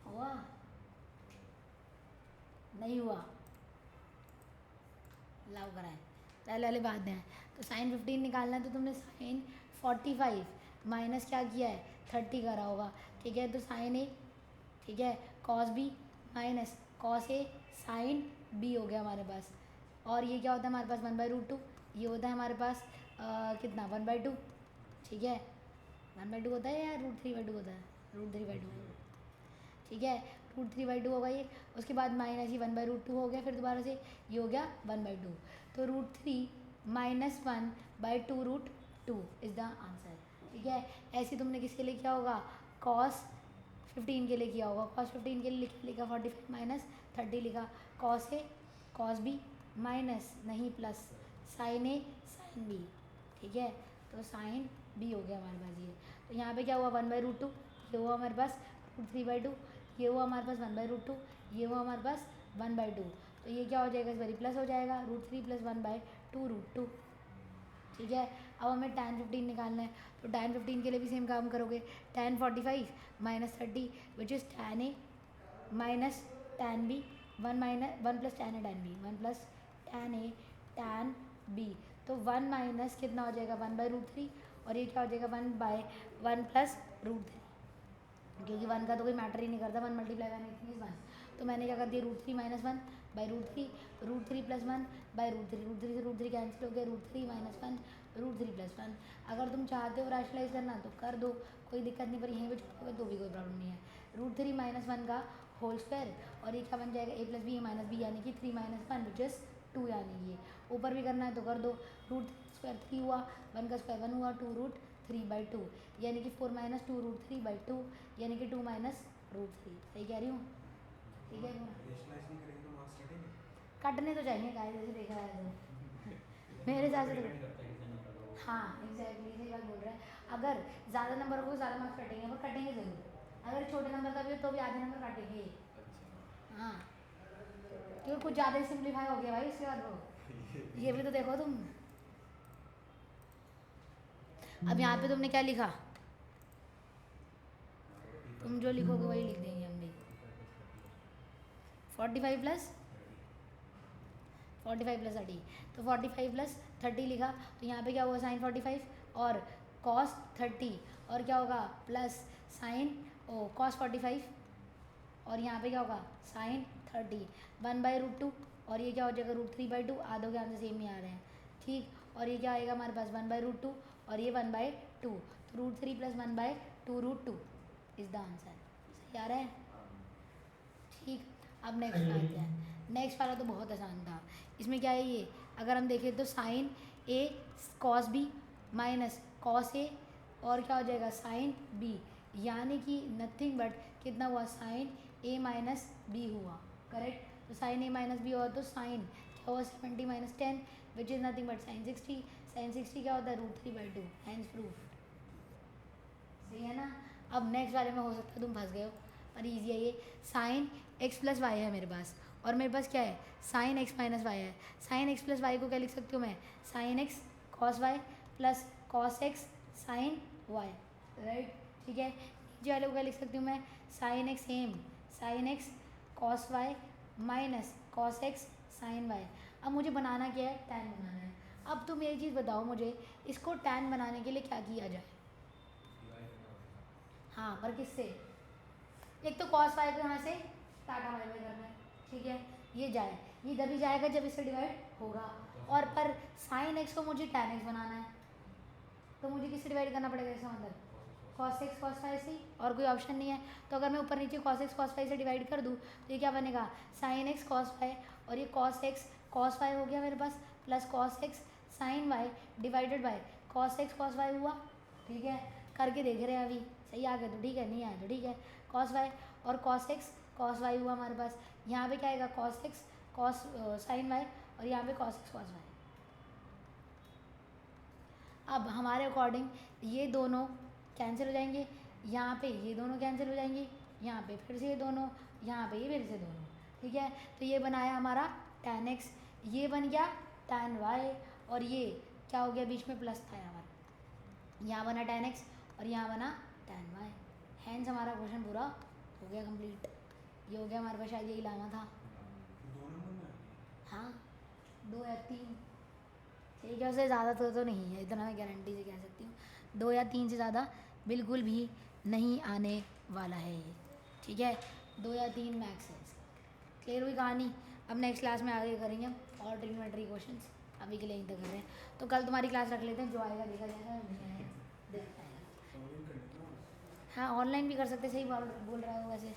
Speaker 1: हुआ नहीं हुआ, लाओ कराएं। पहले वाली बात है, तो साइन 15 निकालना है तो तुमने साइन 45 माइनस क्या किया है 30 करा होगा, ठीक है। तो साइन ए, ठीक है, cos B minus cos A sine B हो गया हमारे पास। और ये क्या होता है हमारे पास 1/√2, ये होता है हमारे पास कितना 1/2, ठीक है। 1/2 होता है या √3/2 होता है? √3/2, ठीक है। √3/2 होगा ये, उसके बाद माइनस ये 1/√2 हो गया, फिर दोबारा से ये हो गया 1/2। तो √3 माइनस 1/2√2 इज़ द आंसर, ठीक है। ऐसे तुमने किसके लिए किया होगा, कॉस 15 के लिए किया होगा। कॉस 15 के लिए लिखा 45 माइनस 30 लिखा, cos A cos B minus नहीं प्लस साइन ए साइन बी, ठीक है। तो साइन बी हो गया हमारे पास ये। तो यहाँ पे क्या हुआ 1/√2, ये हुआ हमारे पास √3/2, ये हुआ हमारे पास 1/√2, ये हुआ हमारे पास 1/2। तो ये क्या हो जाएगा, इस बारी प्लस हो जाएगा √3 + 1/2√2, ठीक है। अब हमें tan 15 निकालना है, तो tan 15 के लिए भी सेम काम करोगे। tan 45 minus 30 which is tan a minus tan b, 1 + tan a tan b, 1 + tan a tan b. तो 1 माइनस कितना हो जाएगा 1/√3, और ये क्या हो जाएगा 1/1 + √3, क्योंकि 1 का तो कोई मैटर ही नहीं करता, 1 × 1 इज 1। तो मैंने क्या कर दिया √3 - 1/√3, √3 + 1/√3, √3 से √3 कैंसिल हो गया, √3 - 1 √3 + 1। अगर तुम चाहते हो रैशनलाइज करना तो कर दो, कोई दिक्कत नहीं, पर यहीं पे छोड़ोगे तो भी कोई प्रॉब्लम नहीं है। √3 - 1 का होल स्क्वायर, और ये क्या बन जाएगा a + b - b, यानी कि 3 - 1 विच इज़ 2, यानी ये ऊपर भी करना है तो कर दो। √3 3 हुआ, 1 का स्क्वायर 1 हुआ, 2√3/2, यानी कि 4 - 2√3/2, यानी कि 2 - √3। सही कह रही हूँ, ठीक है।
Speaker 3: रेशनलाइज नहीं करेंगे तो मार्क्स कटेंगे।
Speaker 1: कटने तो चाहिए कायदे से देखा है तो मेरे हिसाब से तो हाँ एग्जैक्टली सही बात बोल रहे हैं। अगर ज़्यादा नंबर हो ज़्यादा मार्क्स कटेंगे, पर कटेंगे ज़रूर। अगर छोटे नंबर का भी हो तो भी आधे नंबर काटेंगे। हाँ, क्योंकि कुछ ज़्यादा ही सिंप्लीफाई हो गया भाई इसके बाद वो, ये भी तो देखो तुम। अब यहाँ पे तुमने क्या लिखा, तुम जो लिखोगे वही लिख देंगे हम भी। 45 + 30, तो 45 + 30 लिखा, तो यहाँ पे क्या हुआ साइन 45 और कॉस 30, और क्या होगा प्लस साइन कॉस 45, और यहाँ पे क्या होगा साइन 30, 1/√2, और ये क्या हो जाएगा √3/2, आधों के आंसर सेम ही आ रहे हैं, ठीक। और ये क्या आएगा हमारे पास 1/√2, और ये 1/2, तो √3 + 1/2√2 इज़ द आंसर। सही आ रहा है, ठीक। अब नेक्स्ट आते हैं। नेक्स्ट वाला तो बहुत आसान था। इसमें क्या है ये, अगर हम देखें तो sine A cos B minus cos A, और क्या हो जाएगा साइन बी, यानी कि नथिंग बट कितना हुआ साइन ए माइनस बी हुआ, करेक्ट। तो साइन ए माइनस बी हुआ तो साइन क्या हुआ 70 - 10 which is nothing but sine 60। Sine 60 क्या होता है √3/2, हैंस प्रूफ। सही है ना। अब नेक्स्ट वाले में हो सकता है तुम फंस गए हो, पर ईजी है ये। साइन x + y है मेरे पास, और मेरे पास क्या है साइन x - y है। साइन x + y को क्या लिख सकती हूँ मैं, sine x cos y plus cos x sine y, right, ठीक है। नीचे वाले को क्या लिख सकती हूँ मैं, sine x same sine x cos y minus cos x sine y। अब मुझे बनाना क्या है, tan बनाना है। अब तुम एक चीज़ बताओ मुझे, इसको tan बनाने के लिए क्या किया जाए। हाँ, पर किससे, एक तो cos y को यहाँ से टाटा बाय बाय करना है, ठीक है, ये जाए, ये जब भी जाएगा जब इससे डिवाइड होगा, और पर साइन x को मुझे tan x बनाना है, तो मुझे किससे डिवाइड करना पड़ेगा, इसका मतलब cos x cos y से, और कोई ऑप्शन नहीं है। तो अगर मैं ऊपर नीचे cos x cos y से डिवाइड कर दूँ तो ये क्या बनेगा साइन x cos y, और ये cos x cos y हो गया मेरे पास, plus cos x sine y divided by cos x cos y हुआ, ठीक है। करके देख रहे हैं अभी, सही आ गया तो ठीक है, नहीं आया तो ठीक है। cos y और cos x cos y हुआ हमारे पास, यहाँ पे क्या आएगा cos x cos sine y, और यहाँ पे cos x cos y। अब हमारे अकॉर्डिंग ये दोनों कैंसिल हो जाएंगे, यहाँ पे ये दोनों कैंसिल हो जाएंगे, यहाँ पे फिर से ये दोनों, यहाँ पे ये फिर से दोनों, ठीक है, तो ये बनाया हमारा tan x, ये बन गया tan y, और ये क्या हो गया, बीच में प्लस था यहाँ पर, यहाँ बना tan x और यहाँ बना tan y। हैंस हमारा क्वेश्चन पूरा हो गया कंप्लीट। ये हो गया हमारे पास, शायद यही लाना था।
Speaker 3: दो नंबर में आ गई।
Speaker 1: हाँ 2 या 3, ठीक है, उससे ज़्यादा तो नहीं है, इतना मैं गारंटी से कह सकती हूँ, 2 या 3 से ज़्यादा बिल्कुल भी नहीं आने वाला है ये, ठीक है, 2 या 3 मैक्स है इसका। क्लियर हुई कहानी। अब नेक्स्ट क्लास में आगे करेंगे हम और ट्रिग्नोमेट्री क्वेश्चंस, अभी के लिए यहीं तक कर रहे हैं। तो कल तुम्हारी क्लास रख लेते हैं, जो आएगा देखा जाएगा, नहीं आएगा देखा जाएगा।
Speaker 3: ऑनलाइन कर लेते हैं।
Speaker 1: हाँ ऑनलाइन भी कर सकते, सही बोल रहा हो वैसे।